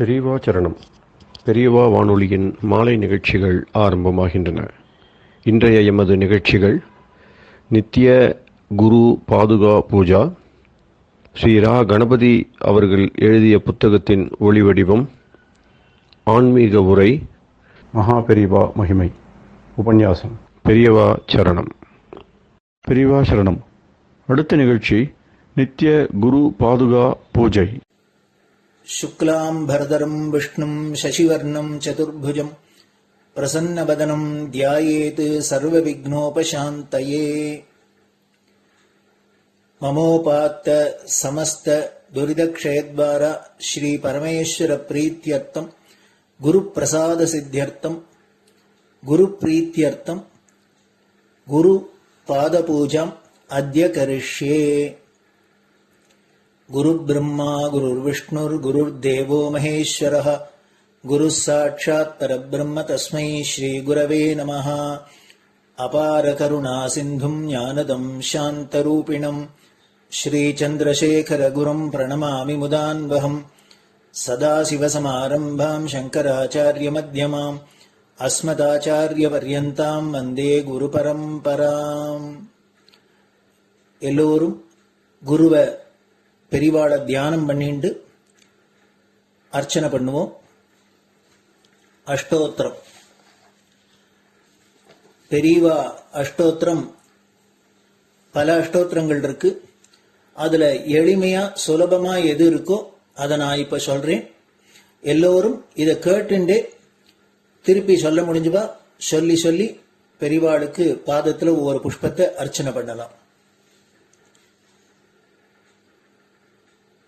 பெரியவா சரணம். பெரியவா வானொலியின் மாலை நிகழ்ச்சிகள் ஆரம்பமாகின்றன. இன்றைய எமது நிகழ்ச்சிகள் நித்திய குரு பாதுகா பூஜா, ஸ்ரீ ரா கணபதி அவர்கள் எழுதிய புத்தகத்தின் ஒளிவடிவம், ஆன்மீக உரை, மகா பெரியவா மகிமை, உபன்யாசம். பெரியவா சரணம். பெரியவா சரணம். அடுத்த நிகழ்ச்சி நித்திய குரு பாதுகா பூஜை. शुक्लां भरदरं विष्णुं शशिवर्णं चतुर्भुजं प्रसन्नवदनं ध्यायेत् सर्वविघ्नोपशान्तये। ममोपात्त समस्त दुरितक्षयद्वारा श्री परमेश्वर प्रीत्यर्थं गुरुप्रसाद सिद्ध्यर्थं गुरुप्रीत्यर्थं गुरुपादपूजाम् अद्य करिष्ये। गुरुर्ब्रह्मा गुरुर्विष्णुर्गुरुर्देवो महेश्वरः गुरुः साक्षात् परब्रह्म तस्मै श्रीगुरवे नमः। अपार करुणासिन्धुं ज्ञानदं शान्तरूपिणं श्रीचन्द्रशेखरगुरुं प्रणमामि मुदान्वहम्। सदाशिवसमारम्भां शङ्कराचार्यमध्यमाम् अस्मदाचार्यपर्यन्तां वन्दे गुरुपरम्पराम्. எல்லோரும் குருவை பெரிவாளை தியானம் பண்ணிண்டு அர்ச்சனை பண்ணுவோம். அஷ்டோத்திரம். பெரியவா அஷ்டோத்திரம் பல அஷ்டோத்திரங்கள் இருக்கு. அதுல எளிமையா சுலபமா எது இருக்கோ அதை நான் இப்ப சொல்றேன். எல்லோரும் இதை கேட்டுண்டே திருப்பி சொல்ல முடிஞ்சுவா சொல்லி சொல்லி பெரிவாளுக்கு பாதத்துல ஒவ்வொரு புஷ்பத்தை அர்ச்சனை பண்ணலாம்.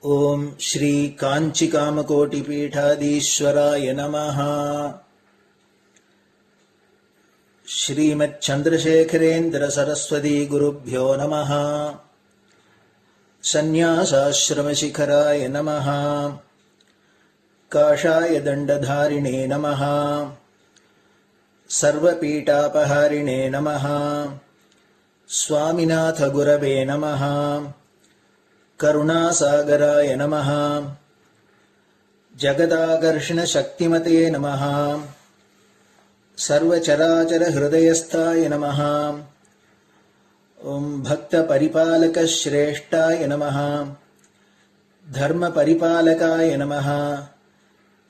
ओम श्री कांची कामकोटि पीठाधीश्वराय नमः. श्रीमत् चंद्रशेखरेन्द्र सरस्वती गुरुभ्यो नमः. संन्यासाश्रम शिखराय नमः. काषाय दंडधारिणे नमः. सर्वपीठापहारिणे नमः. स्वामिनाथ गुरवे नमः. करुणासागराय नमः. जगदाकर्षण शक्तिमते नमः. सर्वचराचर हृदयस्थाय नमः. ओम भक्त परिपालक श्रेष्ठाय नमः. धर्म परिपालकाय नमः.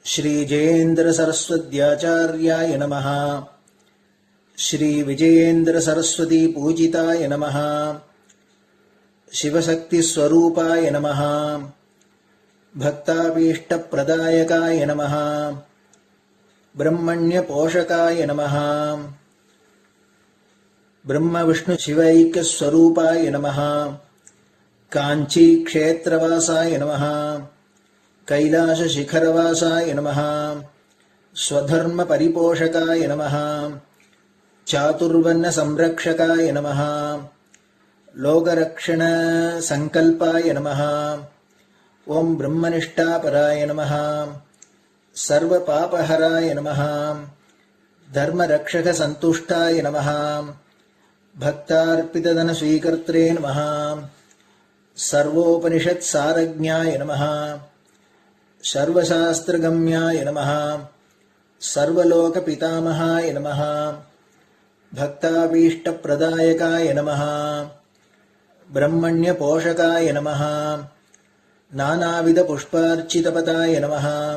श्री जयेन्द्र सरस्वत्याचार्याय नमः. श्री विजयेन्द्र सरस्वती पूजिताय नमः. शिवशक्ति स्वरूपाय नमः. भक्ताभीष्ट प्रदायकाय नमः. ब्रह्मण्य पोषकाय नमः. ब्रह्म विष्णु शिवैक्य स्वरूपाय नमः. कांची क्षेत्रवासाय नमः. कैलाश शिखरवासाय नमः. स्वधर्म परिपोषकाय नमः. चातुर्वर्ण संरक्षकाय नमः. लोकरक्षण संकल्पाय नमः. ओम ब्रह्मनिष्ठापराय नमः. सर्वपापहराय नमः. धर्मरक्षक संतुष्टाय नमः. भक्तार्पितधन स्वीकर्त्रे नमः. सर्वोपनिषत् सारज्ञाय नमः. सर्वशास्त्रगम्याय नमः. सर्वलोक पितामहाय नमः. भक्ताभीष्ट प्रदायकाय नमः. ब्रह्मण्य पोषकाय नमः. नानाविध पुष्पार्चितपताय नमः.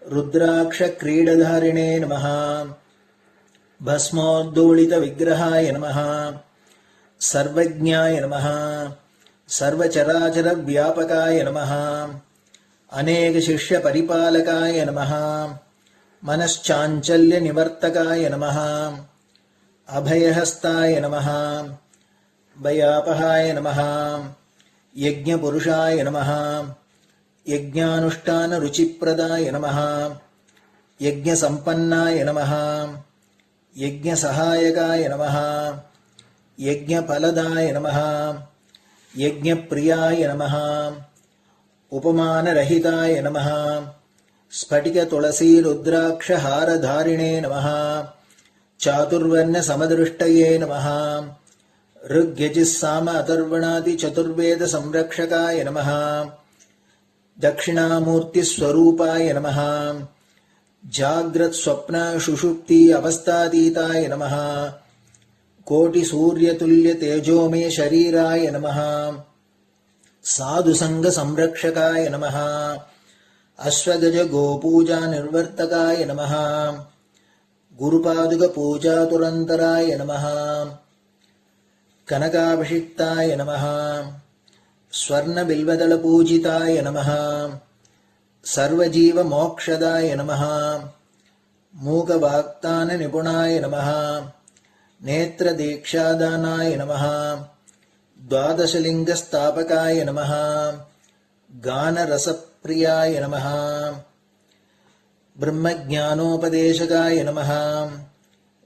रुद्राक्ष क्रीडधारिणे नमः. भस्मोद्दोलित विग्रहाय नमः. सर्वज्ञाय नमः. सर्वचराचर व्यापकाय नमः. अनेक शिष्य परिपालकाय नमः. मनश्चाञ्चल्य निवर्तकाय नमः. अभयहस्ताय नमः. भयापहाय नमः. यज्ञपुरुषाय नमः. यज्ञानुष्ठान रुचिप्रदाय नमः. यज्ञसम्पन्नाय नमः. यज्ञसहायकाय नमः. यज्ञफलदाय नमः. यज्ञप्रियाय नमः. उपमानरहिताय नमः. स्फटिक तुलसी रुद्राक्ष हारधारिणे नमः. चातुर्वर्ण समदृष्टये नमः. ऋग्यजुस्साम अथर्वणादि चतुर्वेद संरक्षकाय नमः. दक्षिणामूर्तिस्वरूपाय नमः जाग्रत् स्वप्न सुषुप्ति अवस्थातीताय नमः कोटिसूर्यतुल्यतेजोमय शरीराय नमः साधुसङ्गसंरक्षकाय नमः अश्वगज गोपूजा निर्वर्तकाय नमः गुरुपादुकपूजातुरन्तराय नमः कनकाभिषिक्ताय नमः स्वर्णबिल्वदलपूजिताय नमः सर्वजीवमोक्षदाय नमः मूकवाक्ताननिपुणाय नमः नेत्रदीक्षादानाय नमः द्वादशलिङ्गस्थापकाय नमः गानरसप्रियाय नमः ब्रह्मज्ञानोपदेशकाय नमः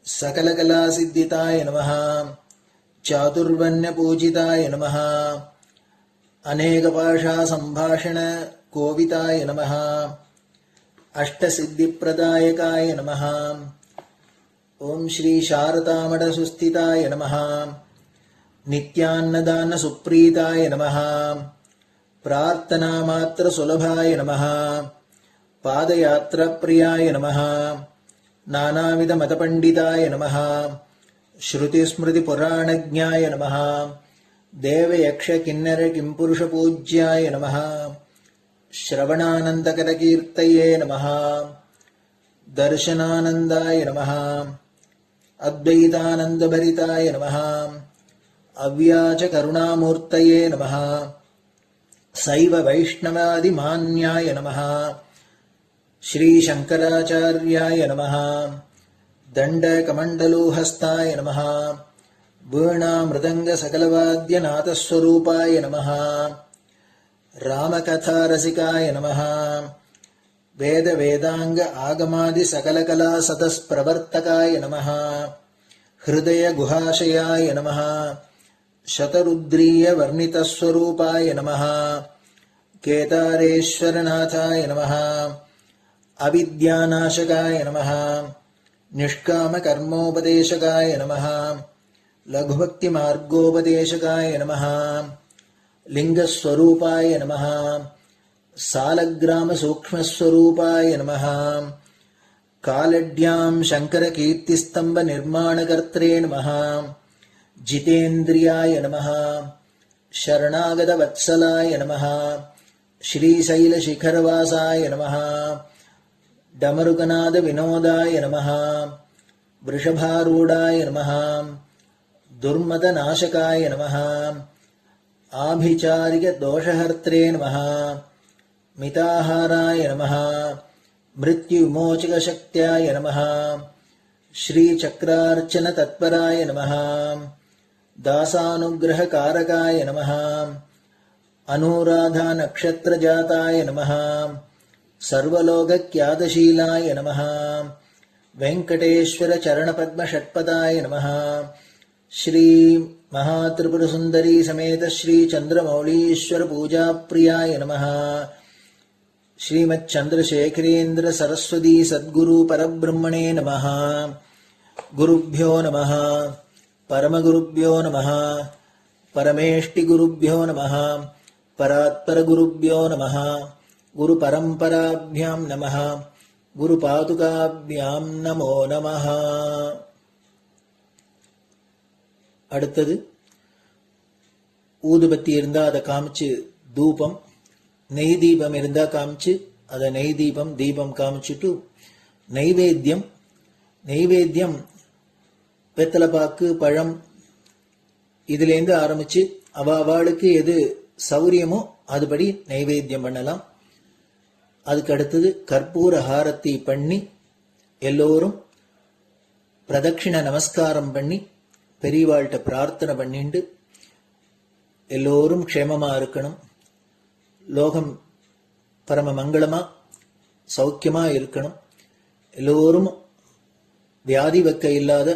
सकलकलासिद्धिताय नमः चातुर्वर्ण्यपूजिताय नमः अनेकभाषासम्भाषण कोविताय नमः अष्टसिद्धिप्रदायकाय नमः ओम श्री शारदामठसुस्थिताय नमः नित्यान्नदानसुप्रीताय नमः प्रार्थनामात्रसुलभाय नमः पादयात्राप्रियाय नमः नानाविधमतपण्डिताय नमः श्रुतिस्मृतिपुराणज्ञाय नमः देवयक्षकिन्नरकिंपुरुषपूज्याय नमः श्रवणानन्दकरकीर्तये नमः दर्शनानन्दाय नमः अद्वैतानन्दभरिताय नमः अव्याजकरुणामूर्तये नमः शैव वैष्णवादिमान्याय नमः श्रीशङ्कराचार्याय नमः दण्डकमण्डलोहस्ताय नमः वीणामृदङ्गसकलवाद्यनाथस्वरूपाय नमः रामकथारसिकाय नमः वेदवेदाङ्ग आगमादिसकलकलासतस्प्रवर्तकाय नमः हृदयगुहाशयाय नमः शतरुद्रीयवर्णितस्वरूपाय नमः केदारेश्वरनाथाय नमः अविद्यानाशकाय नमः निष्कामकर्मोपदेशकाय नमः लघुभक्तिमार्गोपदेशकाय नमः लिङ्गस्वरूपाय नमः सालग्रामसूक्ष्मस्वरूपाय नमः कालड्यां शङ्करकीर्तिस्तम्भनिर्माणकर्त्रे नमः जितेन्द्रियाय नमः शरणागतवत्सलाय नमः श्रीशैलशिखरवासाय नमः डमरुकनादविनोदाय नमः वृषभारूढाय नमः दुर्मदनाशकाय नमः आभिचारिकदोषहर्त्रे नमः मिताहाराय नमः मृत्युविमोचकशक्त्याय नमः श्रीचक्रार्चनतत्पराय नमः दासानुग्रहकारकाय नमः अनुराधानक्षत्रजाताय नमः सर्वलोकख्यातशीलाय नमः वेङ्कटेश्वरचरणपद्मषट्पदाय नमः श्री महात्रिपुरसुन्दरी समेत श्री चन्द्रमौलीश्वर पूजाप्रियाय नमः श्रीमच्चन्द्रशेखरेन्द्र सरस्वती सद्गुरु परब्रह्मणे नमः गुरुभ्यो नमः परमगुरुभ्यो नमः परमेष्टिगुरुभ्यो नमः परात्परगुरुभ्यो नमः गुरुपरम्पराभ्यां नमः गुरुपादुकाभ्यां नमो नमः. அடுத்தது ஊதுபத்தி இருந்தா அதை காமிச்சு தூபம், நெய் தீபம் இருந்தா காமிச்சு அதை நெய் தீபம் தீபம் காமிச்சுட்டு நைவேத்தியம் வெத்தலைப்பாக்கு பழம் இதுலேருந்து ஆரம்பிச்சு அவளுக்கு எது சௌரியமோ அதுபடி நைவேத்தியம் பண்ணலாம். அதுக்கு அடுத்தது கற்பூர ஹாரத்தி பண்ணி எல்லோரும் பிரதட்சிண நமஸ்காரம் பண்ணி பெரியவாள்கிட்ட பிரார்த்தனை பண்ணிண்டு எல்லோரும் க்ஷேமமா இருக்கணும், லோகம் பரம மங்களமா சௌக்கியமா இருக்கணும், எல்லோரும் வியாதி வெக்க இல்லாத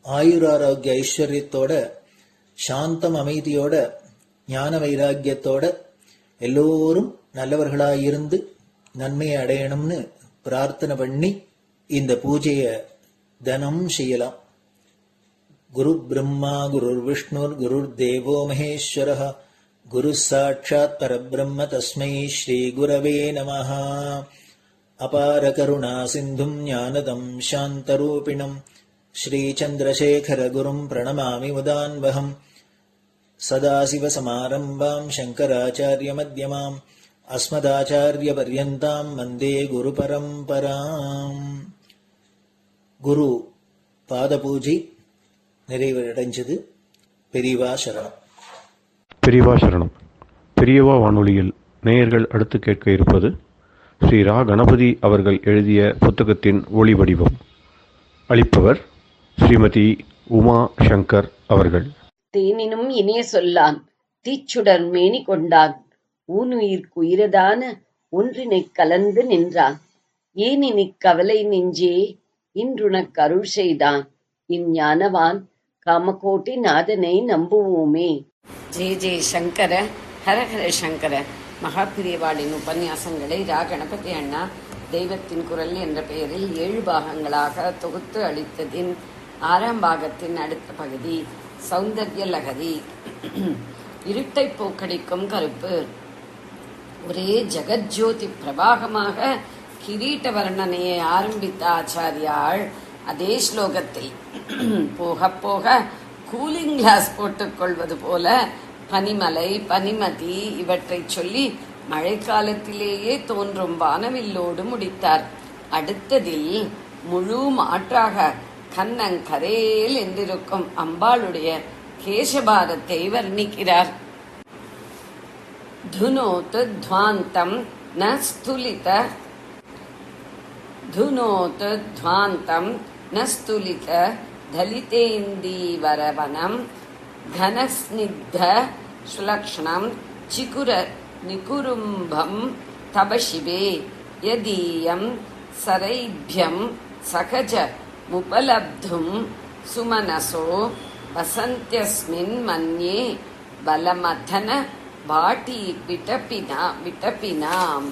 ஆயுராரோக்கிய ஐஸ்வர்யத்தோட சாந்தம் அமைதியோட ஞான வைராக்கியத்தோட எல்லோரும் நல்லவர்களாயிருந்து நன்மையை அடையணும்னு பிரார்த்தனை பண்ணி இந்த பூஜையை தினம் செய்யலாம். குரு பிரம்மா குருர் விஷ்ணுர் குருர் தேவோ மகேஸ்வரः குரு சாட்சாத் பரபிரம்ம தஸ்மை ஸ்ரீ குரவே நமஹ. அபார கருணா சிந்தும் ஞானதம் சாந்தரூபிணம் ஸ்ரீ சந்திரசேகர குரும் பிரணமாமி முதான்வகம். சதாசிவசமாரம்பாம் சங்கராச்சாரிய மத்யமாம் அஸ்மதாச்சாரிய பர்யந்தாம் வந்தே குரு பரம்பராம். குரு பாத பூஜை நிறைவடைஞ்சது. பெரியவா சரணம். பெரியவா சரணம். பெரியவா வானொலியில் நேயர்கள் அடுத்து கேட்க இருப்பது ஸ்ரீ ரா கணபதி அவர்கள் எழுதிய புத்தகத்தின் ஒளி வடிவம். அளிப்பவர் ஸ்ரீமதி உமா சங்கர் அவர்கள். தேனினும் இனிய சொல்லான் தீச்சுடர் மேனி கொண்டான் ஊனுயிர்க்குயிரதான ஒன்றினைக் கலந்து நின்றான் ஏனினிக் கவலை நெஞ்சே இன்றுனக் அருள் செய்தான் இஞ்ஞானவான் காமகோட்டி நாதனை நம்புவோமே. ஜெய ஜெய சங்கர, ஹரஹர சங்கர. மகாபிரியவாளின் உபன்யாசங்களை ரா கணபதி அண்ணா தெய்வத்தின் குரல் என்ற பெயரில் 7 பாகங்களாக தொகுத்து அளித்ததின் 6ஆம் பாகத்தின் அடுத்த பகுதி சௌந்தர்ய லகரி. இருட்டை போக்கடிக்கும் கருப்பு. ஒரே ஜெகஜோதி பிரபாகமாக கிரீட்ட வர்ணனையை ஆரம்பித்த ஆச்சாரியாள் அதே ஸ்லோகத்தில் போக போக கூலிங் கிளாஸ் போட்டுக் கொள்வது போல பனிமலை, பனிமதி இவற்றை சொல்லி மழைக்காலத்திலேயே தோன்றும் வானவில்லோடு முடித்தார். அடுத்ததில் முழு மாற்றாக கண்ணங்கரேல் என்றிருக்கும் அம்பாளுடைய கேசபாரத்தை வர்ணிக்கிறார். துனோத் துவாந்தம் ந ஸ்துலித துனோத் துவாந்தம் ந ஸ்துலித தலிதேந்தீவரவனம் கனஸ்னிக்த சுலக்ஷணம் சிகுர நிகுரும்பம் தபசிவே யதீயம் சரைப்யம் சகஜ முபலப்தும் சுமனசோ வசந்தியஸ்மின் மன்யே பலமதன வாட்டி விட்டபினாம்.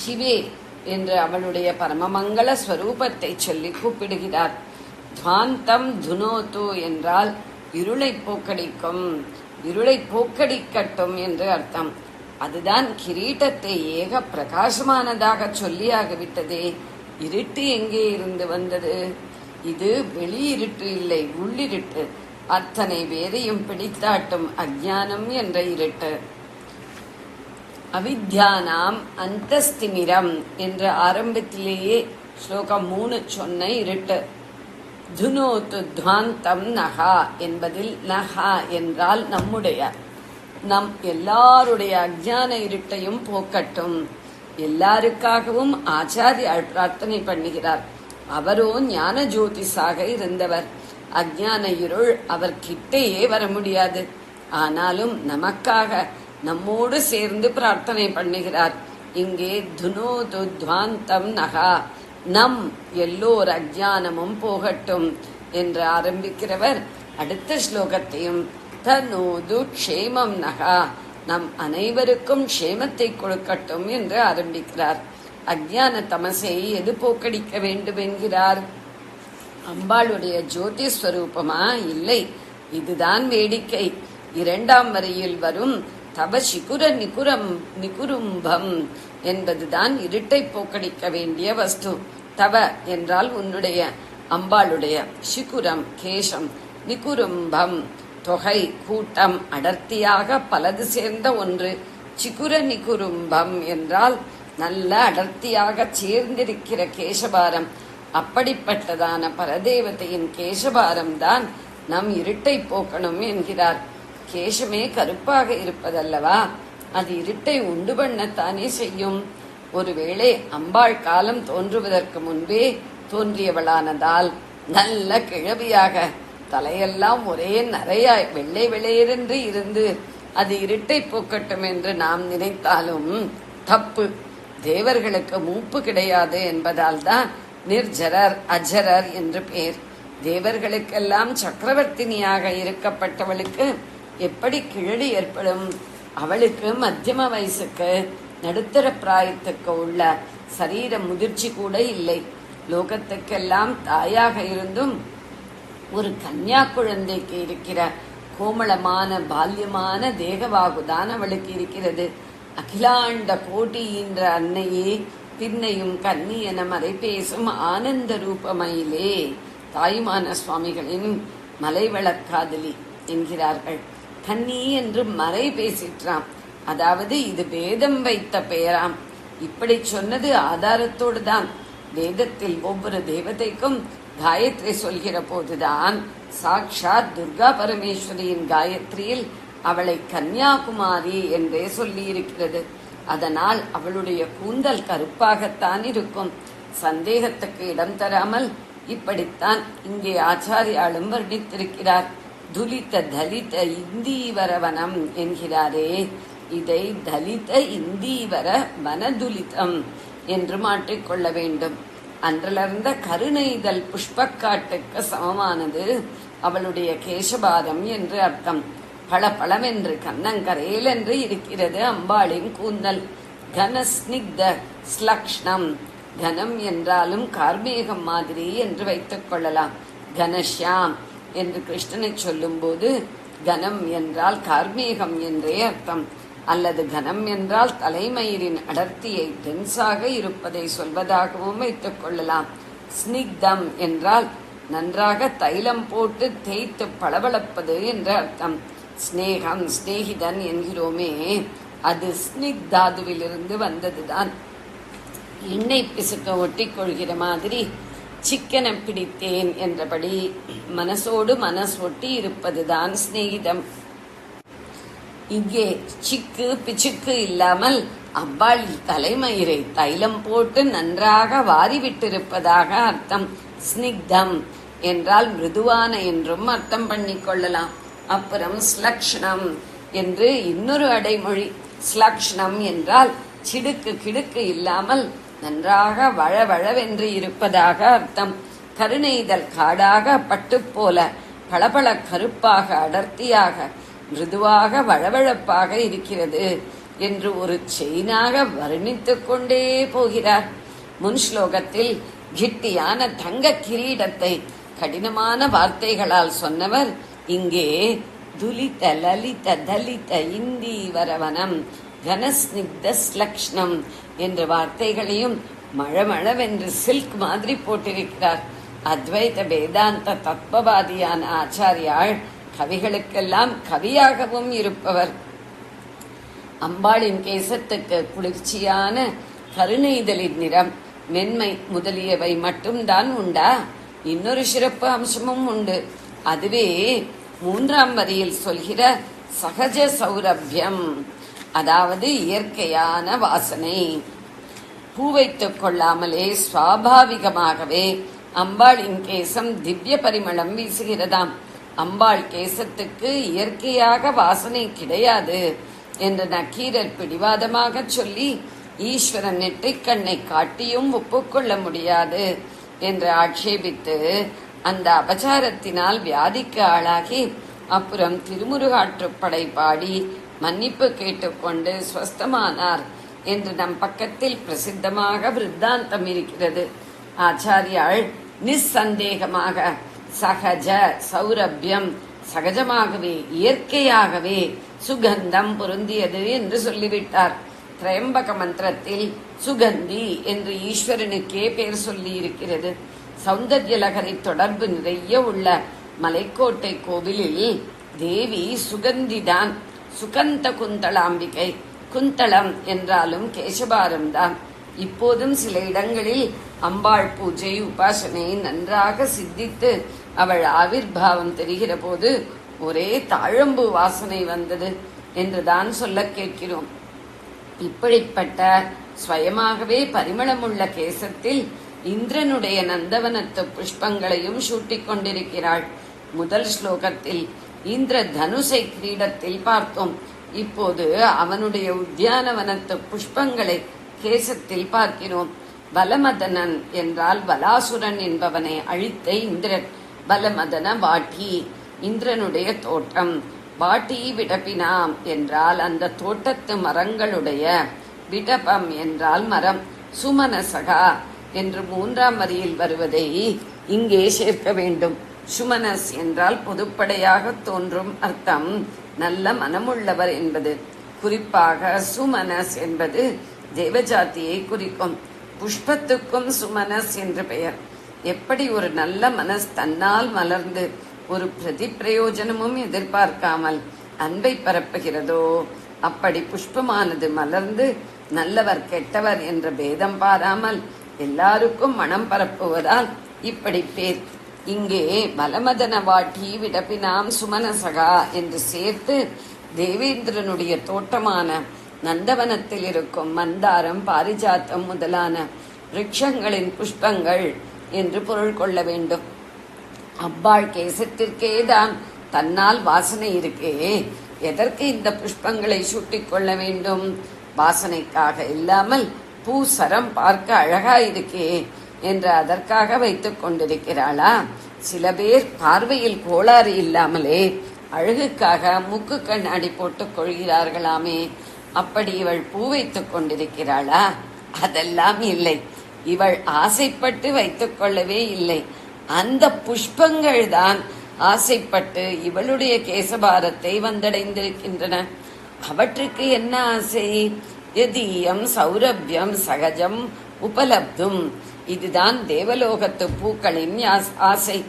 சிவே என்று அவளுடைய பரமமங்கள ஸ்வரூபத்தை சொல்லி கூப்பிடுகிறார். துவாந்தம் துனோது என்றால் இருளை போக்கடிக்கும், இருளை போக்கடிக்கட்டும் என்று அர்த்தம். அதுதான் கிரீட்டத்தை ஏக பிரகாசமானதாக சொல்லியாகிவிட்டதே. இருட்டு எங்கே இருந்து வந்தது? இது வெளியிருட்டு இல்லை, உள்ளிருட்டு. அத்தனை பேரையும் பிடித்தாட்டும் அஜ்ஞானம் என்ற இருட்டு. அவித்யானாம் அந்தஸ்திமிரம் என்ற ஆரம்பத்திலேயே ஸ்லோகம் 3 சொன்ன இருட்டு. துனோத்து துவாந்தம் நகா என்பதில் நகா என்றால் நம்முடைய, நம் எல்லாருடைய அஜ்ஞான இருட்டையும் போக்கட்டும். எல்லாருக்காகவும் ஆச்சாரியால் பிரார்த்தனை பண்ணுகிறார். அவரோ ஞான ஜோதிஷாக இருந்தவர். அஜ்ஞான இருள் அவர் கிட்டேயே வர முடியாது. ஆனாலும் நமக்காக நம்மோடு சேர்ந்து பிரார்த்தனை பண்ணுகிறார். இங்கே துனோது துவாந்தம் நகா, நம் எல்லோர் அஜ்ஞானமும் போகட்டும் என்று ஆரம்பிக்கிறவர் அடுத்த ஸ்லோகத்தையும் தனோது க்ஷேமம் நகா, நம் அனைவருக்கும் க்ஷேமத்தை கொடுக்கட்டும் என்று ஆரம்பிக்கிறார். அஜ்ஞான தமசை எது போக்கடிக்க வேண்டும் என்கிறார்? அம்பாளுடைய ஜோதிஸ்வரூபமா? இல்லை, இதுதான் வேடிக்கை. 2ஆம் வரியில் வரும் தவ சிகுர நிகுரும்பம் என்பதுதான் இருட்டை போக்கடிக்க வேண்டிய வஸ்து. தவ என்றால் உன்னுடைய, அம்பாளுடைய. சிகுரம் கேசம், நிகுரும்பம் தொகை கூட்டம், அடர்த்தியாக பலது சேர்ந்த ஒன்று. சிகுர நிகுரும்பம் என்றால் நல்ல அடர்த்தியாக சேர்ந்திருக்கிற கேசபாரம். அப்படிப்பட்டதான பரதேவதையின் கேசபாரம் தான் நம் இருட்டை போக்கணும் என்கிறார். கேசமே கருப்பாக இருப்பதல்லவா, அது இருட்டை உண்டு பண்ணத்தானே செய்யும். ஒருவேளை அம்பாள் காலம் தோன்றுவதற்கு முன்பே தோன்றியவளானதால் நல்ல கிழவியாக தலையெல்லாம் ஒரே நரையாய் வெள்ளை வெளையரென்று இருந்து அது இருட்டை போக்கட்டும் என்று நாம் நினைத்தாலும் தப்பு. தேவர்களுக்கு மூப்பு கிடையாது என்பதால் தான் நிர்ஜரர் அஜரர் என்று பெயர். தேவர்களுக்கெல்லாம் சக்கரவர்த்தினியாக இருக்கப்பட்டவளுக்கு எப்படி கிழடி ஏற்படும்? அவளுக்கு மத்தியம வயசுக்கு நடுத்தர பிராயத்துக்கு உள்ள சரீர முதிர்ச்சி கூட இல்லை. லோகத்துக்கெல்லாம் தாயாக இருந்தும் ஒரு கன்னியா குழந்தைக்கு இருக்கிற கோமளமான பால்யமான தேகவாகுதான் அவளுக்கு இருக்கிறது. அகிலாண்ட கோட்டியின்ற அன்னையே பின்னையும் கன்னி என மறை பேசும் ஆனந்த ரூபமயிலே தாயுமான சுவாமிகளின் மலைவளக்காதலி என்கிறார்கள். கன்னி என்று மறை பேசிற்றாம். அதாவது இது வேதம் வைத்த பெயராம். இப்படி சொன்னது ஆதாரத்தோடு தான். வேதத்தில் ஒவ்வொரு தேவதைக்கும் காயத்ரி சொல்கிற போதுதான் சாக்ஷாத் துர்கா பரமேஸ்வரியின் காயத்ரியில் அவளை கன்னியாகுமாரி என்றே சொல்லி இருக்கிறது. அதனால் அவளுடைய கூந்தல் கருப்பாகத்தான் இருக்கும். சந்தேகத்துக்கு இடம் தராமல் இப்படித்தான் இங்கே ஆச்சாரியாலும் வர்ணித்திருக்கிறார். துலித தலித இந்தீவரவனம் என்கிறாரே, இதை தலித இந்தீவர வனதுலிதம் என்று மாற்றிக்கொள்ள வேண்டும். அன்றலர்ந்த கருணைதல் புஷ்பக்காட்டுக்கு சமமானது அவளுடைய கேசபாரம் என்று அர்த்தம். பளபளவென்று கண்ணங்கரையில் என்று இருக்கிறது அம்பாளின் கூந்தல். கனஸ்னிக்த ஸ்லக்ஷ்ணம், கனம் என்றாலும் கார்மேகம் மாதிரி என்று வைத்துக் கொள்ளலாம். கனஷ்யாம் என்று கிருஷ்ணனை சொல்லும் போது கனம் என்றால் கார்மேகம் என்றே அர்த்தம். அல்லது கனம் என்றால் தலைமயிரின் அடர்த்தியை டென்ஸாக இருப்பதை சொல்வதாகவும் வைத்துக் கொள்ளலாம். ஸ்னிக்தம் என்றால் நன்றாக தைலம் போட்டு தேய்த்து பளபளப்பது என்ற அர்த்தம். ஸ்னேகம் ஸ்னேகிதன் என்கிறோமே, அது ஸ்னிக்தாதுவிலிருந்து வந்ததுதான். எண்ணெய் பிசுக்க ஒட்டிக் கொள்கிற மாதிரி சிக்கனை பிடித்தேன் என்றபடி மனசோடு மனசு ஒட்டி இருப்பதுதான் சிநேகிதம். இங்கே சிக்கு பிச்சுக்கு இல்லாமல் அம்பாள் தலைமயிரை தைலம் போட்டு நன்றாக வாரிவிட்டிருப்பதாக அர்த்தம். ஸ்னிக்தம் என்றால் மிருதுவான என்றும் அர்த்தம் பண்ணிக் கொள்ளலாம். அப்புறம் ஸ்லக்ஷணம் என்று இன்னொரு அடைமொழி. ஸ்லக்ஷணம் என்றால் சிடுக்கு கிடுக்கு இல்லாமல் நன்றாக வழவழவென்று இருப்பதாக அர்த்தம். கருணைதல் காடாக பட்டு போல பளபள கருப்பாக அடர்த்தியாக மிருதுவாக வழவழப்பாக இருக்கிறது என்று ஒரு செயினாக வர்ணித்துக் கொண்டே போகிறார். முன் ஸ்லோகத்தில் கிட்டியான தங்க கிரீடத்தை கடினமான வார்த்தைகளால் சொன்னவர் இங்கே துலித லலித தலித இந்தீவரவனம் கனஸ்னிக்த ஸ்லக்ஷ்ணம் என்ற வார்த்தைகளையும் மழமழவென்று சில்க் மாதிரி போட்டிருக்கிறார். அத்வைத வேதாந்த தத்துவவாதியான ஆச்சாரியாள் கவிகளுக்கெல்லாம் கவியாகவும் இருப்பவர். அம்பாளின் கேசத்துக்கு குளிர்ச்சியான கருணைதலின் நிறம், மென்மை முதலியவை மட்டும்தான் உண்டா? இன்னொரு சிறப்பு அம்சமும் உண்டு. அதுவே 3ஆம் வரியில் சொல்கிற சகஜ சௌரபியம், அதாவது இயற்கையான வாசனை. பூ வைத்துக் கொள்ளாமலே சுவாபாவிகமாகவே அம்பாளின் கேசம் திவ்ய பரிமளம் வீசுகிறதாம். அம்பாள் கேசத்துக்கு இயற்கையாக வாசனை கிடையாது என்று நக்கீரர் பிடிவாதமாக சொல்லி ஈஸ்வரன் நெற்றிக்கண்ணை காட்டியும் ஒப்புக்கொள்ள முடியாது என்று ஆட்சேபித்து அந்த அபச்சாரத்தினால் வியாதிக்கு ஆளாகி அப்புறம் திருமுருகாற்றுப்படை பாடி மன்னிப்பு கேட்டுக்கொண்டு ஸ்வஸ்தமானார் என்று நம் பக்கத்தில் பிரசித்தமாக விருத்தாந்தம் இருக்கிறது. ஆச்சாரியாள் நிசந்தேகமாக சகஜ சௌரபியம், சகஜமாகவே இயற்கையாகவே சுகந்தம் பொருந்தியது என்று சொல்லிவிட்டார். திரையம்பக மந்திரத்தில் சுகந்தி என்று ஈஸ்வரனுக்கே பேர் சொல்லி இருக்கிறது. சௌந்தர்யலகரி தொடர்பு நிறைய உள்ள மலைக்கோட்டை கோவிலில் தேவி சுகந்திதான். சுகந்த குந்தளாம்பிகை, குந்தளம் என்றாலும் கேசபாரம் தான். இப்போதும் சில இடங்களில் அம்பாள் பூஜை உபாசனை நன்றாக சித்தித்து அவள் ஆவிர்பாவம் தெரிகிற போது ஒரே தாழம்பு வாசனை வந்தது என்றுதான் சொல்ல கேட்கிறோம். இப்படிப்பட்ட ஸ்வயமாகவே பரிமளமுள்ள கேசத்தில் இந்திரனுடைய நந்தவனத்து புஷ்பங்களையும் சூட்டிக் கொண்டிருக்கிறாள். முதல் ஸ்லோகத்தில் இந்திர தனுசை கிரீடத்தில் பார்த்தோம். இப்போது அவனுடைய உத்தியானவனத்து புஷ்பங்களை கேசத்தில் பார்க்கிறோம். பலமதனன் என்றால் பலாசுரன் என்பவனை அழித்த இந்திரன். பலமதன வாட்டி இந்திரனுடைய தோட்டம். வாட்டி விடப்பினாம் என்றால் அந்த தோட்டத்து மரங்களுடைய, விடபம் என்றால் மரம். சுமனசகா என்று 3ஆம் வரியில் வருவதை இங்கே சேர்க்க வேண்டும். சுமனஸ் என்றால் பொதுப்படையாக தோன்றும் அர்த்தம் நல்ல மனமுள்ளவர் என்பது. குறிப்பாக சுமனஸ் என்பது தேவஜாத்தியை குறிக்கும். புஷ்பத்துக்கும் சுமனஸ் என்று பெயர். எப்படி ஒரு நல்ல மனஸ் தன்னால் மலர்ந்து ஒரு பிரயோஜனமும் எதிர்பார்க்காமல் அன்பை பரப்புகிறதோ, அப்படி புஷ்பமானது மலர்ந்து நல்லவர் கெட்டவர் என்ற பேதம் பாராமல் எல்லாருக்கும் மனம் பரப்புவதால் இப்படி பேர். இங்கே பலமதன வாட்டி விடப்பினாம் சுமனசகா என்று சேர்த்து தேவேந்திரனுடைய தோட்டமான நந்தவனத்தில் இருக்கும் மந்தாரம், பாரிஜாத்தம் முதலான விருட்சங்களின் புஷ்பங்கள் என்று பொருள் கொள்ள வேண்டும். அம்பாள் கேசத்திற்கேதான் தன்னால் வாசனை இருக்கே, எதற்கு இந்த புஷ்பங்களை சூட்டிக் கொள்ள வேண்டும்? வாசனைக்காக இல்லாமல் பூசரம் பார்க்க அழகா இருக்கே என்று அதற்காக வைத்துக் கொண்டிருக்கிறாளா? சில பேர் பார்வையில் கோளாறு இல்லாமலே அழகுக்காக மூக்கு கண்ணாடி போட்டுக் கொள்கிறார்களாமே, அப்படி இவள் பூ வைத்துக் கொண்டிருக்கிறாளா? அதெல்லாம் இல்லை. இவள் ஆசைப்பட்டு வைத்துக் கொள்ளவே இல்லை. அந்த புஷ்பங்கள் தான் ஆசைப்பட்டு இவளுடைய கேசபாரத்தை வந்தடைந்திருக்கின்றன. அவற்றுக்கு என்ன ஆசை? யதீயம் சௌரபியம் சகஜம் உபலப்தும். இதுதான் தேவலோகத்து பூக்களின் ஆசை.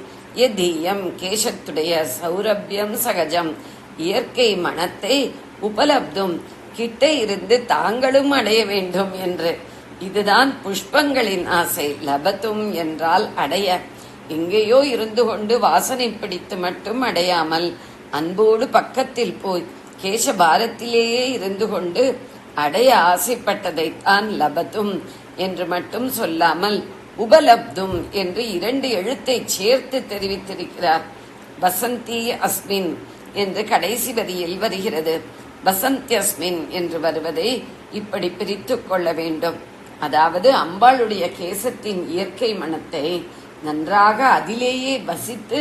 யதீயம் கேசத்துடைய சௌரபியம் சகஜம் இயற்கை மனத்தை உபலப்தும் கிட்ட இருந்து தாங்களும் அடைய வேண்டும் என்று. இதுதான் புஷ்பங்களின் ஆசை. லபத்தும் என்றால் அடைய. எங்கேயோ இருந்து கொண்டு வாசனை பிடித்து மட்டும் அடையாமல் அன்போடு பக்கத்தில் போய் கேசபாரத்திலேயே இருந்து கொண்டு அடைய ஆசைப்பட்டதைத்தான் லபத்தும் என்று மட்டும் சொல்லாமல் உபலப்தும் என்று 2 எழுத்தை சேர்த்து தெரிவித்திருக்கிறார். வசந்தி அஸ்மின் என்று கடைசி வரியில் வருகிறது. வசந்தியஸ்மின் என்று வருவதை இப்படி பிரித்து கொள்ள வேண்டும். அதாவது அம்பாளுடைய கேசத்தின் இயற்கை மனத்தை நன்றாக அதிலேயே வசித்து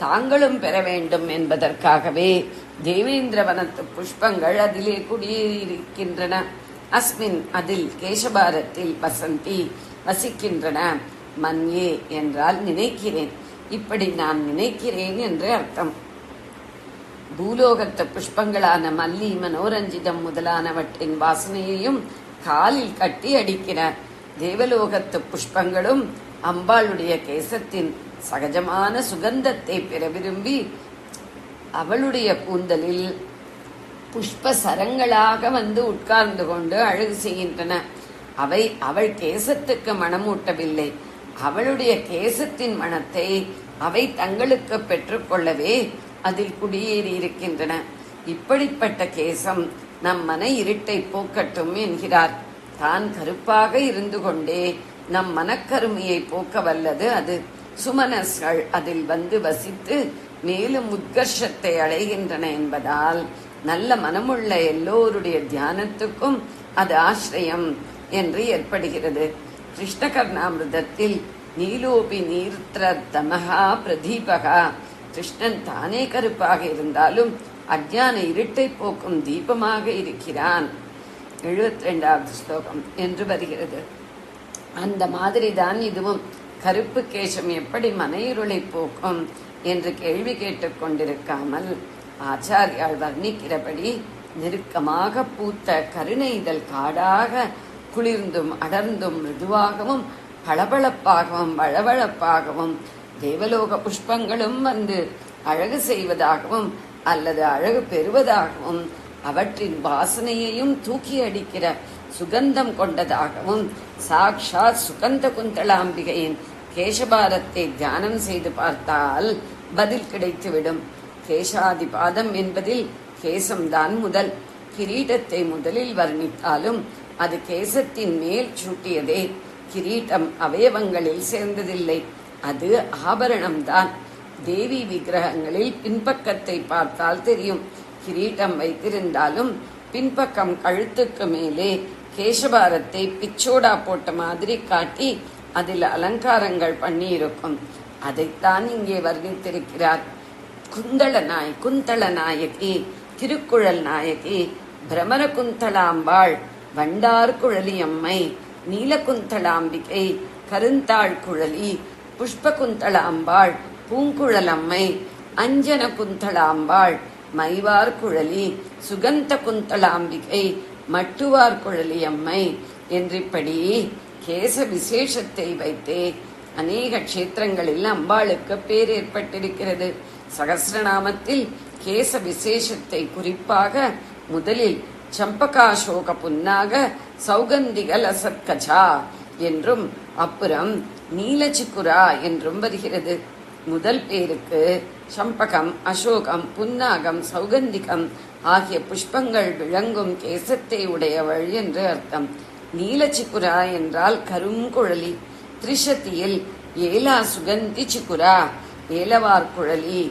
தாங்களும் பெற வேண்டும் என்பதற்காகவே தேவேந்திரவனத்து புஷ்பங்கள் அதிலே குடியிருக்கின்றன. அஸ்மின் அதில் கேசபாரத்தில் வசந்தி வசிக்கின்றன. மன்யே என்றால் நினைக்கிறேன். இப்படி நான் நினைக்கிறேன் என்று அர்த்தம். பூலோகத்து புஷ்பங்களான மல்லி, மனோரஞ்சிதம் முதலானவற்றின் வாசனையையும் காலில் கட்டி அடிக்கிறார். தேவலோகத்து புஷ்பங்களும் அம்பாளுடைய கேசத்தின் சகஜமான சுகந்தத்தை பெற விரும்பி அவளுடைய கூந்தலில் புஷ்ப சரங்களாக வந்து உட்கார்ந்து கொண்டு அழகு செய்கின்றன. அவை அவள் கேசத்துக்கு மனமூட்டவில்லை. அவளுடைய கேசத்தின் மனத்தை அவை தங்களுக்கு பெற்றுக்கொள்ளவே அதில் குடியேறி இருக்கின்றன. இப்படிப்பட்ட கேசம் நம் மன இருட்டை போக்கட்டும் என்கிறார். தான் கருப்பாக இருந்து கொண்டே நம் மனக்கருமையை போக்க வல்லது அது. சுமனஸ்கள் அதில் வந்து வசித்து மேலும் உத்கர்ஷத்தை அடைகின்றன என்பதால் நல்ல மனமுள்ள எல்லோருடைய தியானத்துக்கும் அது ஆசிரியம் என்று ஏற்படுகிறது. கிருஷ்ணகர்ணாமிருதத்தில் நீலோபி நீர்த்திர தமகா பிரதீபகா, கிருஷ்ணன் தானே கருப்பாக இருந்தாலும் அஜ்ஞான இருட்டை போக்கும் தீபமாக இருக்கிறான். 72வது ஸ்லோகம் என்று வருகிறது. அந்த மாதிரிதான் இதுவும். கருப்பு கேசம் எப்படி மன இருளை போக்கும் என்று கேள்வி கேட்டுக் கொண்டிருக்காமல் ஆச்சாரியால் வர்ணிக்கிறபடி நெருக்கமாக பூத்த கருணை இதழ் காடாக குளிர்ந்தும் அடர்ந்தும் மிருதுவாகவும் பளபளப்பாகவும் வளவளப்பாகவும் தேவலோக புஷ்பங்களும் வந்து அழகு செய்வதாகவும் அல்லது அழகு பெறுவதாகவும் அவற்றின் வாசனையையும் தூக்கி அடிக்கிற சுகந்தம் கொண்டதாகவும் சாக்ஷாத் சுகந்த குந்தளாம்பிகையின் கேசபாரத்தை தியானம் செய்து பார்த்தால் பதில் கிடைத்துவிடும். கேசாதிபாதம் என்பதில் கேசம்தான் முதல். கிரீடத்தை முதலில் வர்ணித்தாலும் அது கேசத்தின் மேல் சூட்டியதே. கிரீட்டம் அவயவங்களில் சேர்ந்ததில்லை, அது ஆபரணம்தான். தேவி விக்கிரகங்களில் பின்பக்கத்தை பார்த்தால் தெரியும். கிரீட்டம் வைத்திருந்தாலும் பின்பக்கம் கழுத்துக்கு மேலே கேசபாரத்தை பிச்சோடா போட்ட மாதிரி காட்டி அதில் அலங்காரங்கள் பண்ணி இருக்கும். அதைத்தான் இங்கே வர்ணித்திருக்கிறார். குந்தள நாயகி, திருக்குழல் நாயகி, பிரமர குந்தளாம்பாள், வண்டார் குழலியம்மை, நீலகுந்தளாம்பிகை, கருந்தாள் குழலி, புஷ்பகுந்தளாம்பாள், பூங்குழலம்மை, அஞ்சன குந்தளாம்பாள், மைவார் குழலி, சுகந்த குந்தளாம்பிகை, மட்டுவார் குழலி அம்மை என்றிப்படி கேச விசேஷத்தை வைத்தே அநேக க்ஷேத்திரங்களில் அம்பாளுக்கு பேர் ஏற்பட்டிருக்கிறது. சகஸ்ரநாமத்தில் கேச விசேஷத்தை குறிப்பாக முதலில் சம்பகாசோக புன்னாக சௌகந்திக லசத்கஜா என்றும் அப்புறம் நீலச்சிக்குரா என்றும் வருகிறது. முதல் பேருக்கு சம்பகம், அசோகம், புன்னாகம், சௌகந்திகம் ஆகிய புஷ்பங்கள் விளங்கும் கேசத்தை உடையவள் என்று அர்த்தம். நீலச்சிக்குரா என்றால் கருங்குழலி. திரிஷதியில் ஏலா சுகந்தி சிக்குரா, ஏலவார் குழலி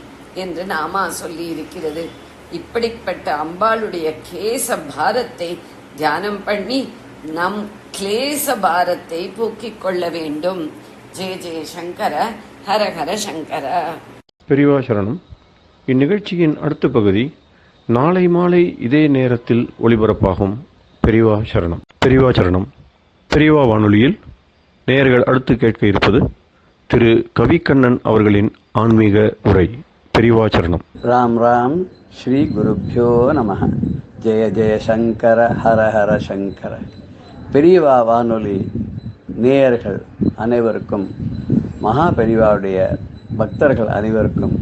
என்று நாமா சொல்லி இருக்கிறது. இப்படிப்பட்ட அம்பாளுடைய கேச பாரத்தை தியானம் பண்ணி நம் கிளேச பாரத்தை போக்கிக் கொள்ள வேண்டும். ஜெய ஜெய சங்கர, ஹர ஹர சங்கர. பெரியவா சரணம். இந்நிகழ்ச்சியின் அடுத்த பகுதி நாளை மாலை இதே நேரத்தில் ஒளிபரப்பாகும். பெரியவா சரணம். பெரியவா சரணம். பெரியவா வானொலியில் நேயர்கள் அடுத்து கேட்க இருப்பது திரு கவிக்கண்ணன் அவர்களின் ஆன்மீக உரை. பெரியவா சரணம். ராம் ராம். ஸ்ரீ குருப்யோ நமஹ. ஜெய ஜெய சங்கர, ஹர ஹர சங்கர. பெரியவா வானொலி நேயர்கள் அனைவருக்கும், மகா பெரியவாவுடைய பக்தர்கள் அனைவருக்கும்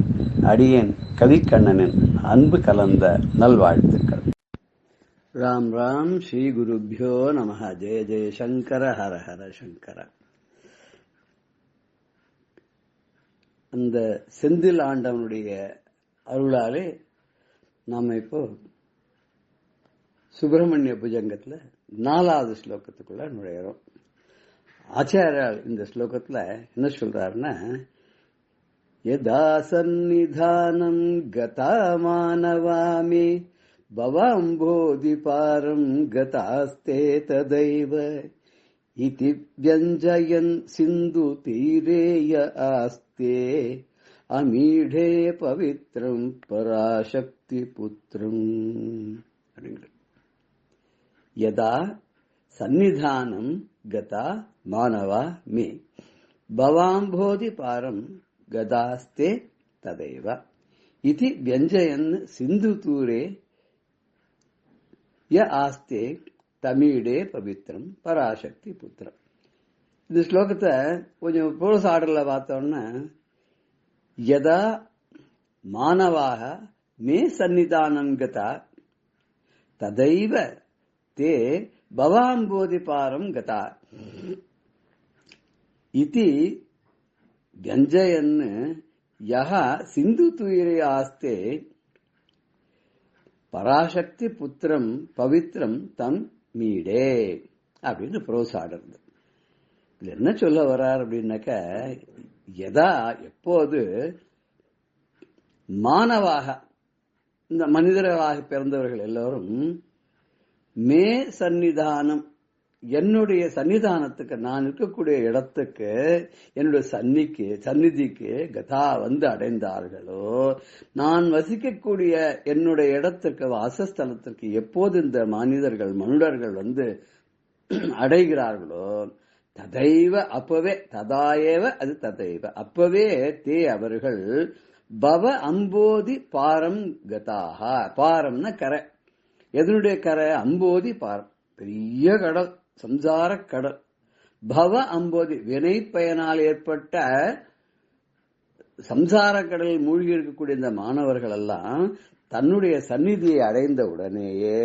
அடியேன் கவிக்கண்ணனின் அன்பு கலந்த நல்வாழ்த்துக்கள். ராம் ராம். ஸ்ரீ குருப்யோ நமஹ. ஜெய ஜெய சங்கர, ஹர ஹர சங்கர. அந்த செந்தில் ஆண்டவனுடைய அருளாலே நாம இப்போ சுப்பிரமணிய புஜங்கத்துல 4வது ஸ்லோகத்துக்குள்ள நுழையிறோம். ஆச்சாரியால் இந்த ஸ்லோகத்துல என்ன சொல்றாருன்னா, யதா சந்நிதானம் கதா மானவாமி பவாம்போதி பாரம் கதாஸ்தே ததைவ இதி வ்யஞ்சயன் சிந்து தீரேய ஆஸ்தே அமீடே பவித்ரம் பராசக்தி புத்திரம் அப்படிங்கிறது. யதா சந்நிதானம் கதா மானவா மே பவாம்போதி பாரம் கதாஸ்தே ததைவ இதி வ்யஞ்சயன் சிந்து தூரே ய ஆஸ்தே தமிழே பவித்ரம் பராசக்தி புத்திரம். இந்த ஸ்லோகத்தை கொஞ்சம் போலீஸ் ஆர்டர்ல பார்த்தோம்னா, யதா மானவாக மே சந்நிதானம் கதா ததைவ தே பவாம்போதி பாரம் கதா இதி வியஞ்சயன் யஹ சிந்து துயிரே ஆஸ்தே பராசக்தி புத்திரம் பவித்ரம் தம் மீடே அப்படின்னு ப்ரோஸ் ஆடுறது. இதுல என்ன சொல்ல வர்றார் அப்படின்னாக்க, எதா எப்போது மானவாக இந்த மனிதராக பிறந்தவர்கள் எல்லோரும் மே சந்நிதானம் என்னுடைய சன்னிதானத்துக்கு, நான் இருக்கக்கூடிய இடத்துக்கு, என்னுடைய சந்நிதிக்கு கதா வந்து அடைந்தார்களோ, நான் வசிக்கக்கூடிய என்னுடைய இடத்திற்கு, வாசஸ்தலத்திற்கு எப்போது இந்த மனிதர்கள் மனுடர்கள் வந்து அடைகிறார்களோ, ததைவ அப்பவே, ததாயேவ அது ததைவ அப்பவே தே அவர்கள் பவ அம்போதி பாரம் கதாக. பாரம்னா கரை. எதனுடைய கரை? அம்போதி பாரம், பெரிய கடல், சம்சார கடல். பவ அம்போதி வினை பயனால் ஏற்பட்ட சம்சார கடலில் மூழ்கி இருக்கக்கூடிய இந்த மாணவர்கள் எல்லாம் தன்னுடைய சந்நிதியை அடைந்த உடனேயே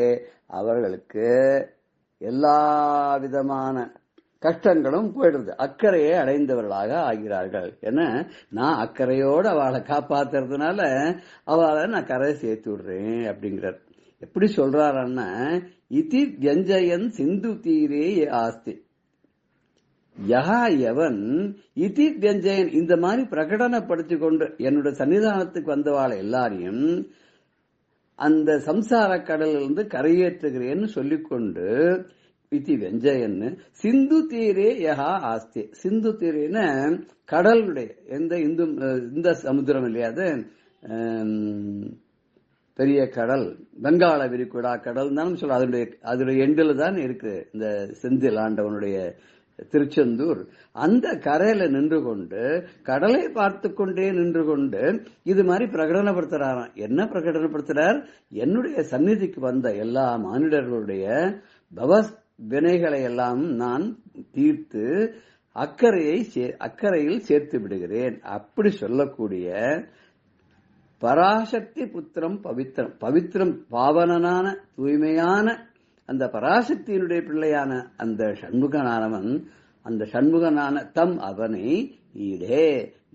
அவர்களுக்கு எல்லா விதமான கஷ்டங்களும் போயிடுது. அக்கறையை அடைந்தவர்களாக ஆகிறார்கள். ஏன்னா நான் அக்கறையோடு அவளை காப்பாத்துறதுனால அவளை நான் கரையை சேர்த்து விடுறேன் அப்படிங்கிறார். எப்படி சொல்றாருன்னா, இதி வியஞ்சயன் சிந்து தீரே ஆஸ்தி. யஹா எவன் இதி வியஞ்சயன் இந்த மாதிரி பிரகடனப்படுத்தி கொண்டு என்னுடைய சன்னிதானத்துக்கு வந்தவாள் எல்லாரையும் அந்த சம்சார கடலிலிருந்து கரையேற்றுகிறேன்னு சொல்லிக்கொண்டு இதி வெஞ்சயன் சிந்து தீரே யஹா ஆஸ்தி. சிந்து தீரேன கடலுடைய இந்த சமுத்திரம் இல்லையாது, பெரிய கடல், பெங்காள விரிகுடா கடல் தான் சொல்ல, அதனுடைய எண்டில் தான் இருக்கு இந்த செந்தில் ஆண்டவனுடைய திருச்செந்தூர். அந்த கரையில நின்று கொண்டு கடலை பார்த்து கொண்டே நின்று கொண்டு இது மாதிரி பிரகடனப்படுத்துறாராம். என்ன பிரகடனப்படுத்துறார்? என்னுடைய சந்நிதிக்கு வந்த எல்லா மானிடர்களுடைய பவ வினைகளை எல்லாம் நான் தீர்த்து அக்கறையில் சேர்த்து விடுகிறேன். அப்படி சொல்லக்கூடிய பராசக்தி புத்திரம் பவித்திரம் பாவனனான தூய்மையான அந்த பராசக்தியினுடைய பிள்ளையான அந்த சண்முகனானவன், அந்த சண்முகனான தம் அவனை ஈடே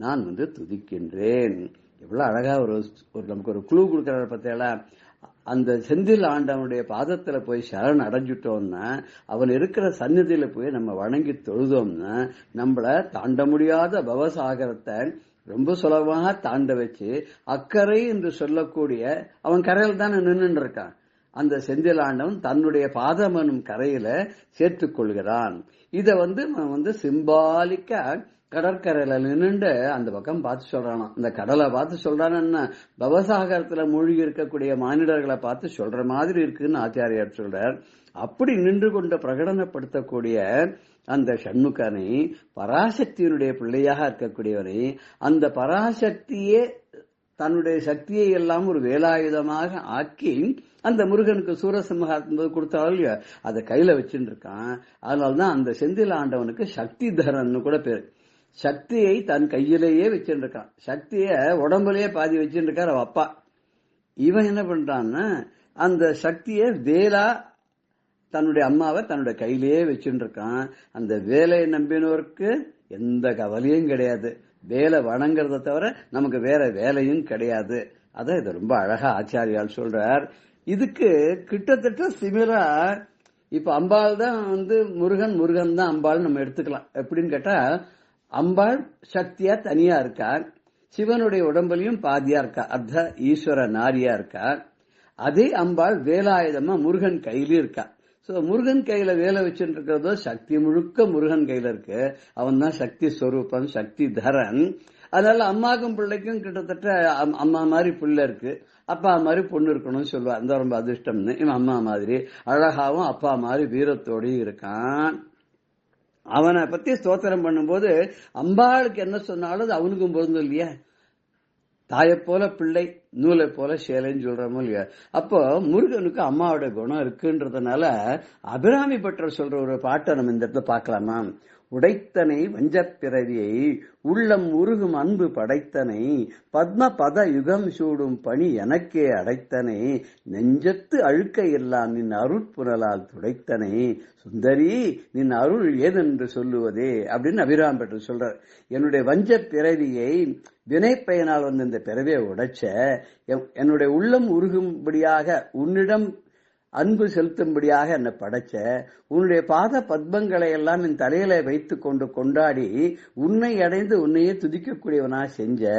நான் துதிக்கின்றேன். எவ்வளவு அழகா ஒரு நமக்கு ஒரு குழு கொடுக்கிறார் பார்த்தீங்களா? அந்த செந்தில் ஆண்டவனுடைய பாதத்துல போய் சரண் அடைஞ்சிட்டோம்னா, அவன் இருக்கிற சந்நிதியில போய் நம்ம வணங்கி தொழுதோம்னா, நம்மள தாண்ட முடியாத பவசாகரத்தை ரொம்ப சுலபமாக தாண்ட வச்சு அக்கறை என்று சொல்லக்கூடிய அவன் கரையில் தானே நின்று இருக்கான். அந்த செந்தில் ஆண்டவன் தன்னுடைய பாதமனும் கரையில சேர்த்துக் கொள்கிறான். இத சிம்பாலிக்கா கடற்கரையில நின்று அந்த பக்கம் பார்த்து சொல்றானா, இந்த கடலை பார்த்து சொல்றான்னு பவசாகரத்துல மூழ்கி இருக்கக்கூடிய மானிடர்களை பார்த்து சொல்ற மாதிரி இருக்குன்னு ஆச்சாரியார் சொல்றார். அப்படி நின்று கொண்டு பிரகடனப்படுத்தக்கூடிய அந்த சண்முகனை, பராசக்தியினுடைய பிள்ளையாக இருக்கக்கூடியவனை, அந்த பராசக்தியே தன்னுடைய சக்தியை எல்லாம் ஒரு வேலாயுதமாக ஆக்கி அந்த முருகனுக்கு சூரசிம்ஹாரம் கொடுத்தாலும் அதை கையில வச்சுட்டு இருக்கான். அதனால்தான் அந்த செந்தில் ஆண்டவனுக்கு சக்திதரன் கூட பேரு. சக்தியை தன் கையிலேயே வச்சுட்டு இருக்கான். சக்திய உடம்புலயே பாதி வச்சுட்டு இருக்கார் அவ அப்பா. இவன் என்ன பண்றான்னா அந்த சக்திய வேலா தன்னுடைய அம்மாவை தன்னுடைய கையிலேயே வச்சுட்டு இருக்கான். அந்த வேலையை நம்பினோருக்கு எந்த கவலையும் கிடையாது. வேலை வணங்குறத தவிர நமக்கு வேற வேலையும் கிடையாது. அதான் இதை ரொம்ப அழகா ஆச்சாரியால் சொல்றார். இதுக்கு கிட்டத்தட்ட சிமிலரா இப்ப அம்பாள் தான் முருகன் தான் அம்பாள் நம்ம எடுத்துக்கலாம். எப்படின்னு கேட்டா, அம்பாள் சக்தியா தனியா இருக்கார், சிவனுடைய உடம்புலையும் பாதியா இருக்கா, அர்த்த ஈஸ்வர நாரியா இருக்கா. அதே அம்பாள் வேலாயுதமா முருகன் கையிலயும் இருக்கா. சோ முருகன் கையில வேலை வச்சுட்டு இருக்கிறதோ சக்தி முழுக்க முருகன் கையில இருக்கு. அவன் தான் சக்தி ஸ்வரூபம், சக்தி தரன். அதனால அம்மாக்கும் பிள்ளைக்கும் கிட்டத்தட்ட அம்மா மாதிரி பிள்ளை இருக்கு, அப்பா மாதிரி பொண்ணு இருக்கணும்னு சொல்லுவா. அந்த ரொம்ப அதிர்ஷ்டம்னு. இவன் அம்மா மாதிரி அழகாவும் அப்பா மாதிரி வீரத்தோடையும் இருக்கான். அவனை பத்தி ஸ்தோத்திரம் பண்ணும்போது அம்பாளுக்கு என்ன சொன்னாலும் அது அவனுக்கும் பொருந்தும் இல்லையா? தாயை போல பிள்ளை, நூலை போல சேலைன்னு சொல்றமோ இல்லையா? அப்போ முருகனுக்கு அம்மாவோட குணம் இருக்குன்றதுனால அபிராமி பட்டர் சொல்ற ஒரு பாட்டை நம்ம இந்த இடத்துல பார்க்கலாமா? உடைத்தனை வஞ்சப்பிறவியை உள்ளம் உருகும் அன்பு படைத்தனை பத்ம பத யுகம் சூடும் பணி எனக்கே அடைத்தனை நெஞ்சத்து அழுக்க எல்லாம் நின் அருட்புணலால் துடைத்தனை சுந்தரி நின் அருள் ஏதென்று சொல்லுவதே அப்படின்னு அபிராமி பட்டர் சொல்றார். என்னுடைய வஞ்ச பிறவியை வினை பயனால் இந்த பிறவியை உடைச்ச, என்னுடைய உள்ளம் உருகும்படியாக உன்னிடம் அன்பு செலுத்தும்படியாக என்னை படைச்ச, உன்னுடைய பாத பத்மங்களை எல்லாம் என் தலையில வைத்துக் கொண்டு கொண்டாடி உன்னை அடைந்து உன்னையே துதிக்கக்கூடியவனா செஞ்ச,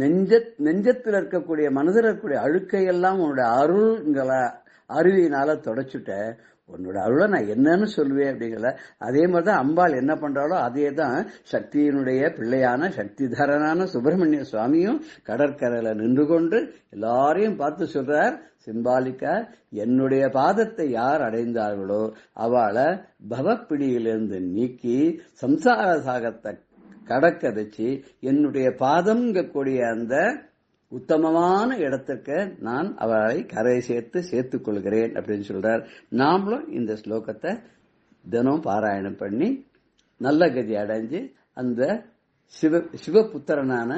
நெஞ்சத்தில் இருக்கக்கூடிய மனதில் இருக்கக்கூடிய அழுக்கையெல்லாம் உன்னுடைய அருவியினால தொடச்சுட்ட. உன்னோட அருளை நான் என்னன்னு சொல்லுவேன் அப்படிங்கல. அதே மாதிரிதான் அம்பாள் என்ன பண்றாளோ அதே தான் சக்தியினுடைய பிள்ளையான சக்திதரனான சுப்பிரமணிய சுவாமியும் கடற்கரையில நின்று கொண்டு எல்லாரையும் பார்த்து சொல்றார். சிம்பாலிக்கா, என்னுடைய பாதத்தை யார் அடைந்தார்களோ அவளை பவப்பிடியிலிருந்து நீக்கி சம்சார சாகத்தை கடக்க வச்சு என்னுடைய பாதம்ங்கக்கூடிய அந்த உத்தமமான இடத்துக்கு நான் அவளை கரை சேர்த்துக் கொள்கிறேன் அப்படின்னு சொல்றார். நாமளும் இந்த ஸ்லோகத்தை தினம் பாராயணம் பண்ணி நல்ல கதி அடைஞ்சு அந்த சிவபுத்திரனான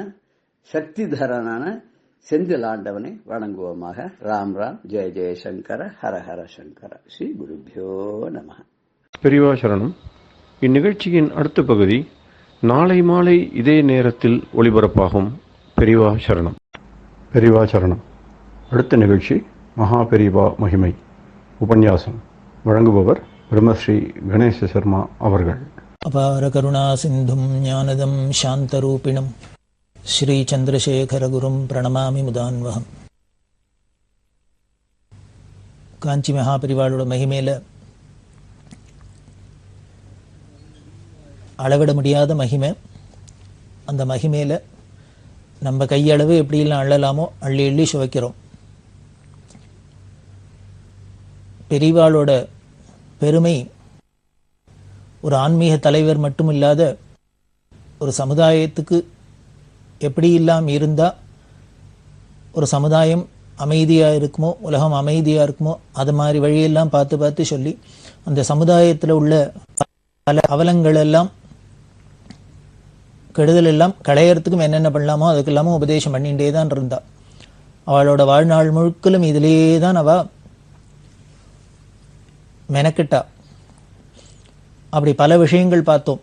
சக்திதரனான செந்தில் ஆண்டவனை வணங்குவோமாக. ராம் ராம், ஜெய ஜெயசங்கர, ஹர ஹர சங்கர. ஸ்ரீ குருபியோ நம. பெரியவா சரணம். இந்நிகழ்ச்சியின் அடுத்த பகுதி நாளை மாலை இதே நேரத்தில் ஒளிபரப்பாகும். பெரியவா சரணம். பெரியவா சரணம். அடுத்த நிகழ்ச்சி மகா பெரியவா மகிமை உபன்யாசம். வழங்குபவர் பிரம்மஸ்ரீ கணேச சர்மா அவர்கள். அபார கருணா சிந்தும் ஞானதம் சாந்தரூபிணம் ஸ்ரீ சந்திரசேகரகுரும் பிரணமாமி முதான்வகம். காஞ்சி மகாபெரிவாளோட மகிமையில அளவிட முடியாத மகிமை. அந்த மகிமையில நம்ம கையளவு எப்படிலாம் அள்ளலாமோ அள்ளி அள்ளி சுவைக்கிறோம். பெரியவாளோட பெருமை ஒரு ஆன்மீக தலைவர் மட்டும் இல்லாத ஒரு சமுதாயத்துக்கு எப்படி இல்லாமல் இருந்தால் ஒரு சமுதாயம் அமைதியாக இருக்குமோ, உலகம் அமைதியாக இருக்குமோ, அது மாதிரி வழியெல்லாம் பார்த்து பார்த்து சொல்லி அந்த சமுதாயத்தில் உள்ள பல அவலங்கள் எல்லாம், கெடுதல் எல்லாம் களையறதுக்கும் என்னென்ன பண்ணலாமோ அதுக்கெல்லாமும் உபதேசம் பண்ணிகிட்டே தான் இருந்தா. அவளோட வாழ்நாள் முழுக்கலும் இதிலேயே தான் அவள் மெனக்கிட்டா. அப்படி பல விஷயங்கள் பார்த்தோம்.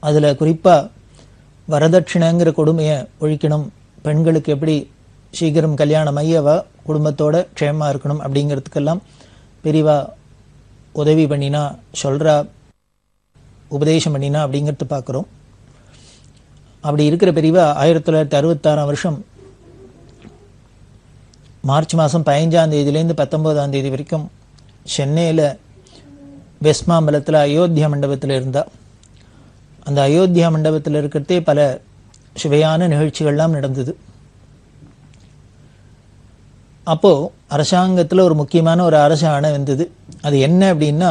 அதில் குறிப்பாக வரதட்சணைங்கிற கொடுமையை ஒழிக்கணும், பெண்களுக்கு எப்படி சீக்கிரம் கல்யாணமாகி அவ குடும்பத்தோட க்ஷேமமாக இருக்கணும் அப்படிங்கிறதுக்கெல்லாம் பெரியவா உதவி பண்ணினா, சொல்கிறா, உபதேசம் பண்ணினா அப்படிங்கிறது பார்க்குறோம். அப்படி இருக்கிற பெரியவா 1966 மார்ச் மாதம் 15ஆம் தேதியிலேருந்து 19ஆம் தேதி வரைக்கும் சென்னையில் வெஸ்மாம்பலத்தில் அயோத்தியா மண்டபத்தில் இருந்தா. அந்த அயோத்தியா மண்டபத்தில் இருக்கிறதே பல சுவையான நிகழ்ச்சிகள்லாம் நடந்தது. அப்போது அரசாங்கத்தில் ஒரு முக்கியமான ஒரு அரசு ஆணை வந்தது. அது என்ன அப்படின்னா,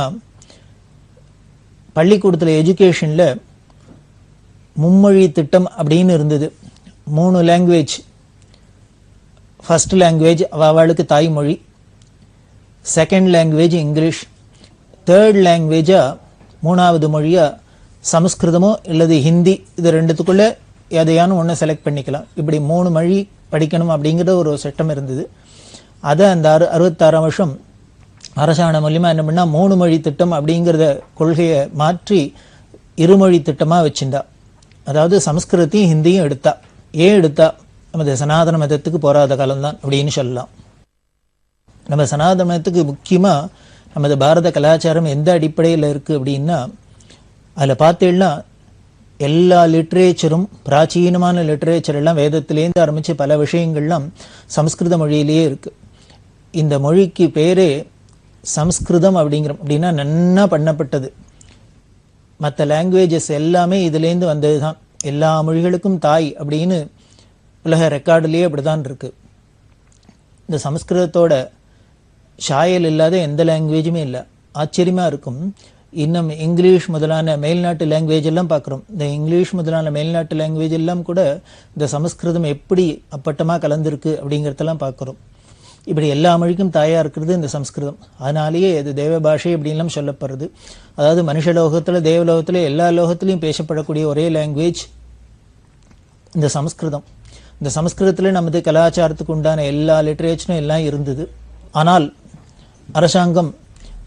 பள்ளிக்கூடத்தில் எஜுகேஷனில் மும்மொழி திட்டம் அப்படின்னு இருந்தது. 3 லாங்குவேஜ். ஃபர்ஸ்ட் லாங்குவேஜ் அவளுக்கு தாய்மொழி, செகண்ட் லாங்குவேஜ் இங்கிலீஷ், தேர்ட் லாங்குவேஜாக 3வது மொழியாக சமஸ்கிருதமோ இல்லது ஹிந்தி, இது ரெண்டுத்துக்குள்ளே எதையான ஒன்று செலக்ட் பண்ணிக்கலாம். இப்படி 3 மொழி படிக்கணும் அப்படிங்கிற ஒரு சட்டம் இருந்தது. அதை அந்த 66 அரசாணை மூலியமாக என்ன பண்ணால் 3 மொழி திட்டம் அப்படிங்கிறத கொள்கையை மாற்றி 2 மொழி திட்டமாக வச்சுருந்தா. அதாவது சமஸ்கிருதத்தையும் ஹிந்தியும் எடுத்தா. ஏன் எடுத்தா? நமது சனாதன மதத்துக்கு போராத காலம்தான் அப்படின்னு சொல்லலாம். நம்ம சனாதன மதத்துக்கு முக்கியமாக நமது பாரத கலாச்சாரம் எந்த அடிப்படையில் இருக்குது அப்படின்னா, அதில் பார்த்தீங்கன்னா எல்லா லிட்ரேச்சரும், பிராச்சீனமான லிட்ரேச்சர் எல்லாம் வேதத்திலேருந்து ஆரம்பித்து பல விஷயங்கள்லாம் சமஸ்கிருத மொழியிலேயே இருக்குது. இந்த மொழிக்கு பேரே சமஸ்கிருதம் அப்படின்னா நன்னா பண்ணப்பட்டது. மற்ற லாங்குவேஜஸ் எல்லாமே இதுலேருந்து வந்தது தான். எல்லா மொழிகளுக்கும் தாய் அப்படின்னு உலக ரெக்கார்டுலேயே அப்படி தான் இருக்குது. இந்த சமஸ்கிருதத்தோட சாயல் இல்லாத எந்த லாங்குவேஜுமே இல்லை. ஆச்சரியமாக இருக்கும். இன்னும் இங்கிலீஷ் முதலான மேல்நாட்டு லாங்குவேஜ் எல்லாம் பார்க்குறோம். இந்த இங்கிலீஷ் முதலான மேல்நாட்டு லாங்குவேஜ் எல்லாம் கூட இந்த சமஸ்கிருதம் எப்படி அப்பட்டமாக கலந்துருக்கு அப்படிங்கிறதெல்லாம் பார்க்குறோம். இப்படி எல்லா மொழிக்கும் தாயாக இருக்கிறது இந்த சமஸ்கிருதம். அதனாலேயே இது தேவ பாஷை அப்படின்லாம் சொல்லப்படுறது. அதாவது மனுஷலோகத்தில், தேவலோகத்தில், எல்லா லோகத்திலையும் பேசப்படக்கூடிய ஒரே லாங்குவேஜ் இந்த சமஸ்கிருதம். இந்த சமஸ்கிருதத்தில் நமது கலாச்சாரத்துக்கு உண்டான எல்லா லிட்ரேச்சரும் எல்லாம் இருந்தது. ஆனால் அரசாங்கம்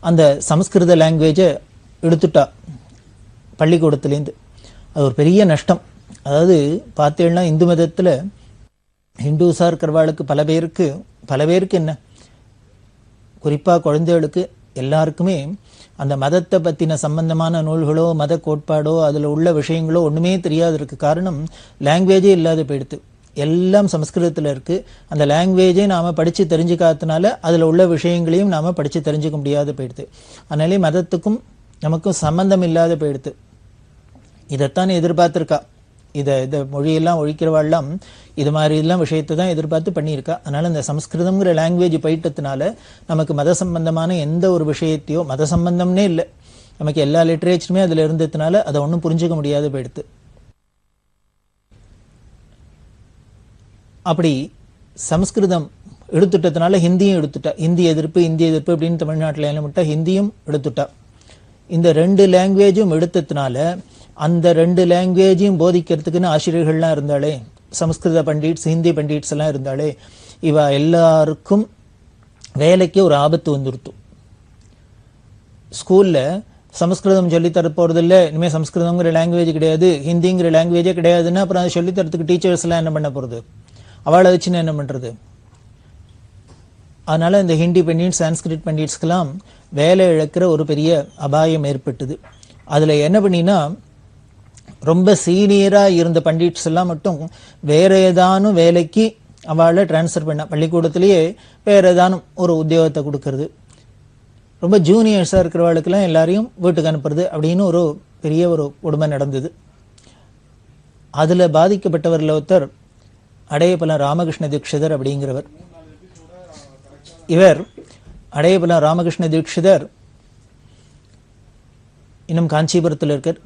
அந்த சமஸ்கிருத லாங்குவேஜை எடுத்துட்டா பள்ளிக்கூடத்துலேருந்து. அது ஒரு பெரிய நஷ்டம். அதாவது பார்த்தீங்கன்னா இந்து மதத்தில் ஹிந்துஸாக இருக்கிறவாளுக்கு பல பேருக்கு என்ன, குறிப்பாக குழந்தைகளுக்கு எல்லாருக்குமே அந்த மதத்தை பற்றின சம்பந்தமான நூல்களோ மத கோட்பாடோ அதில் உள்ள விஷயங்களோ ஒன்றுமே தெரியாது இருக்கு. காரணம் லாங்குவேஜே இல்லாத போயிடுத்து. எல்லாம் சமஸ்கிருதத்தில் இருக்குது. அந்த லாங்குவேஜை நாம் படித்து தெரிஞ்சுக்காதனால அதில் உள்ள விஷயங்களையும் நாம் படித்து தெரிஞ்சுக்க முடியாது போயிடுது. அதனாலே மதத்துக்கும் நமக்கும் சம்பந்தம் இல்லாத போயிடுது. இதைத்தான் எதிர்பார்த்துருக்கா. இதை மொழியெல்லாம் ஒழிக்கிறவாள்லாம் இது மாதிரிலாம் விஷயத்தை தான் எதிர்பார்த்து பண்ணியிருக்கா. அதனால் இந்த சமஸ்கிருதம்ங்கிற லாங்குவேஜ் போயிட்டதுனால நமக்கு மத சம்பந்தமான எந்த ஒரு விஷயத்தையோ, மத சம்பந்தம்னே இல்லை, நமக்கு எல்லா லிட்ரேச்சருமே அதில் இருந்ததுனால அதை ஒன்றும் புரிஞ்சுக்க முடியாது போயிடுது. அப்படி சமஸ்கிருதம் எடுத்துட்டதுனால ஹிந்தியும் எடுத்துட்டா. இந்தி எதிர்ப்பு அப்படின்னு தமிழ்நாட்டில் என்ன விட்டா ஹிந்தியும் எடுத்துட்டா. இந்த 2 லாங்குவேஜும் எடுத்ததுனால அந்த 2 லாங்குவேஜையும் போதிக்கிறதுக்குன்னு ஆசிரியர்கள்லாம் இருந்தாலே, சமஸ்கிருத பண்டிட்ஸ், ஹிந்தி பண்டிட்ஸ் எல்லாம் இருந்தாலே, இவ எல்லாருக்கும் வேலைக்கு ஒரு ஆபத்து வந்துருத்து. ஸ்கூலில் சமஸ்கிருதம் சொல்லித்தர போகிறதில்ல, இனிமேல் சமஸ்கிருதங்கிற லாங்குவேஜ் கிடையாது, ஹிந்திங்கிற லாங்குவேஜே கிடையாதுன்னா அப்புறம் அதை சொல்லித்தரத்துக்கு டீச்சர்ஸ்லாம் என்ன பண்ண போகிறது? அவளை வச்சுன்னு என்ன பண்ணுறது? அதனால் இந்த ஹிந்தி பண்டிட்ஸ், சான்ஸ்கிரிட் பண்டிட்ஸ்க்கெல்லாம் வேலை இழக்கிற ஒரு பெரிய அபாயம் ஏற்பட்டது. அதில் என்ன பண்ணினா, ரொம்ப சீனியராக இருந்த பண்டிட்ஸ் எல்லாம் மட்டும் வேறு ஏதானும் வேலைக்கு அவளை டிரான்ஸ்ஃபர் பண்ண, பள்ளிக்கூடத்திலேயே வேறு ஏதானும் ஒரு உத்தியோகத்தை கொடுக்கறது. ரொம்ப ஜூனியர்ஸாக இருக்கிறவளுக்கெல்லாம் எல்லாரையும் வீட்டுக்கு அனுப்புறது அப்படின்னு ஒரு பெரிய ஒரு கொடுமை நடந்தது. அதில் பாதிக்கப்பட்டவரில் ஒருத்தர் அடையப்பலம் ராமகிருஷ்ண தீட்சிதர் அப்படிங்கிறவர். இவர் அடையப்பலம் ராமகிருஷ்ண தீட்சிதர் இன்னும் காஞ்சிபுரத்தில் இருக்கார்.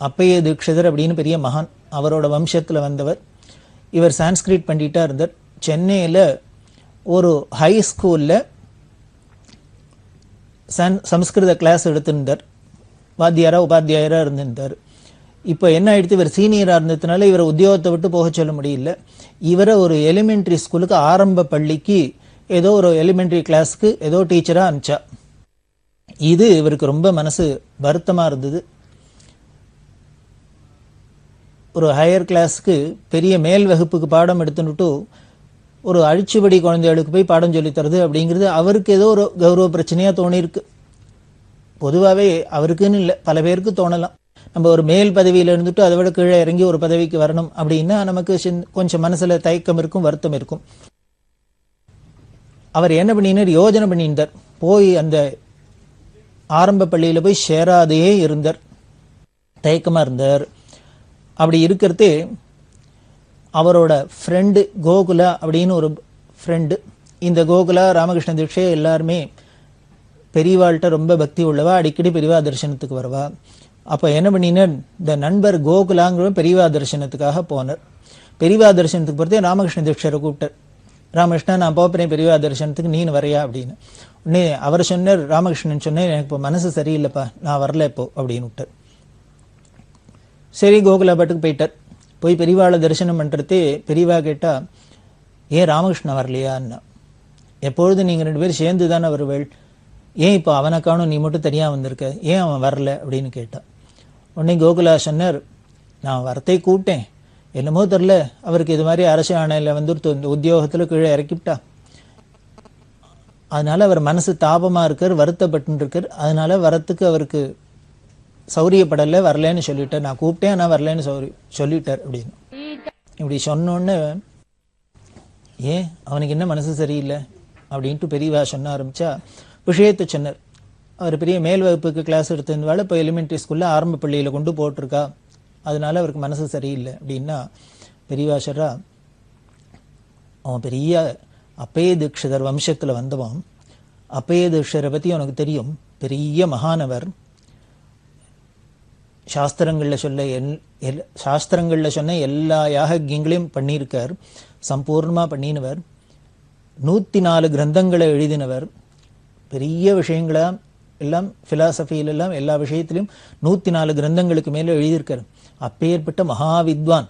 அப்பைய தீட்சிதர் அப்படின்னு பெரிய மகான், அவரோட வம்சத்தில் வந்தவர். இவர் சான்ஸ்கிரிட் பண்டிட்டா இருந்தார். சென்னையில் ஒரு ஹை ஸ்கூலில் சம்ஸ்கிருத கிளாஸ் எடுத்திருந்தார். உபாத்தியாயராக இருந்திருந்தார். இப்போ என்ன ஆயிடுத்து, இவர் சீனியராக இருந்ததுனால இவரை உத்தியோகத்தை விட்டு போக சொல்ல முடியல. இவரை ஒரு எலிமெண்ட்ரி ஸ்கூலுக்கு, ஆரம்ப பள்ளிக்கு, ஏதோ ஒரு எலிமெண்ட்ரி கிளாஸ்க்கு ஏதோ டீச்சராக அனுப்பிச்சா. இது இவருக்கு ரொம்ப மனசு வருத்தமாக இருந்தது. ஒரு ஹையர் கிளாஸுக்கு பெரிய மேல் வகுப்புக்கு பாடம் எடுத்துட்டு ஒரு அழிச்சுபடி குழந்தைகளுக்கு போய் பாடம் சொல்லித்தரது அப்படிங்கிறது அவருக்கு ஏதோ ஒரு கௌரவ பிரச்சனையாக தோணியிருக்கு. பொதுவாகவே அவருக்குன்னு இல்லை, பல பேருக்கு தோணலாம். நம்ம ஒரு மேல் பதவியில் இருந்துட்டு அதை விட கீழே இறங்கி ஒரு பதவிக்கு வரணும் அப்படின்னா நமக்கு கொஞ்சம் மனசில் தயக்கம் இருக்கும், வருத்தம் இருக்கும். அவர் என்ன பண்ணினார், யோஜனை பண்ணியிருந்தார். போய் அந்த ஆரம்ப பள்ளியில் போய் சேராதே இருந்தார், தயக்கமாக இருந்தார். அப்படி இருக்கிறதே அவரோட ஃப்ரெண்டு கோகுலா அப்படின்னு ஒரு ஃப்ரெண்டு. இந்த கோகுலா, ராமகிருஷ்ண தீட்சை எல்லாருமே பெரியவாள்கிட்ட ரொம்ப பக்தி உள்ளவா, அடிக்கடி பெரியவா தரிசனத்துக்கு வருவா. அப்போ என்ன பண்ணினார், இந்த நண்பர் கோகுலாங்கிற பெரியவா தரிசனத்துக்காக போனார். பெரியவா தரிசனத்துக்கு பொறுத்தே ராமகிருஷ்ண தீட்சரை கூப்பிட்டார். ராமகிருஷ்ணா, நான் போகிறேன் பெரியவா தரிசனத்துக்கு, நீனு வரையா அப்படின்னு. உடனே அவர் சொன்னார், ராமகிருஷ்ணன் சொன்னேன், எனக்கு இப்போ மனசு சரியில்லைப்பா, நான் வரல இப்போ அப்படின்னு விட்டார். சரி, கோகுலா பாட்டுக்கு போயிட்டார். போய் பெரியவாளை தரிசனம் பண்ணுறதே பெரியவா கேட்டால், ஏன் ராமகிருஷ்ணா வரலையான்னா. எப்பொழுது நீங்கள் 2 பேரும் சேர்ந்து தானே வருவேள், ஏன் இப்போ அவனை காணும், நீ மட்டும் தனியாக வந்திருக்க, ஏன் அவன் வரல அப்படின்னு கேட்டான். உடனே கோகுலா சொன்னார், நான் வரத்தை கூப்பிட்டேன், என்னமோ தெரில, அவருக்கு இது மாதிரி அரசு ஆணையில் வந்து உத்தியோகத்தில் கீழே இறக்கிவிட்டா, அதனால அவர் மனசு தாபமாக இருக்கார், வருத்தப்பட்டு இருக்கார். அதனால வரத்துக்கு அவருக்கு சௌரியப்படலை, வரலன்னு சொல்லிட்டார். நான் கூப்பிட்டேன் ஆனால் வரலன்னு சொல்லிட்டார் அப்படின்னு. இப்படி சொன்னோன்னு, ஏன் அவனுக்கு என்ன மனசு சரியில்லை அப்படின்ட்டு பெரியவா சொன்ன ஆரம்பித்தா விஷயத்தை சொன்னார். அவர் பெரிய மேல் வகுப்புக்கு கிளாஸ் எடுத்ததுனால இப்போ எலிமெண்ட்ரி ஸ்கூலில் ஆரம்ப பள்ளியில் கொண்டு போட்டிருக்கா, அதனால அவருக்கு மனசு சரியில்லை அப்படின்னா பெரியவா சொல்றா, அவன் பெரிய அப்பைய தீட்சிதர் வம்சத்தில் வந்தவன். அப்பைய தீட்சிதரை பற்றி அவனுக்கு தெரியும், பெரிய மகானவர். சாஸ்திரங்களில் சொன்ன எல்லா யாகங்களையும் பண்ணியிருக்கார், சம்பூர்ணமாக பண்ணினவர். 104 கிரந்தங்களை எழுதினவர். பெரிய விஷயங்களாம் எல்லாம் ஃபிலாசபியிலெல்லாம் எல்லா விஷயத்திலும் 104 கிரந்தங்களுக்கு மேலே எழுதியிருக்கார். அப்பேற்பட்ட மகாவித்வான்,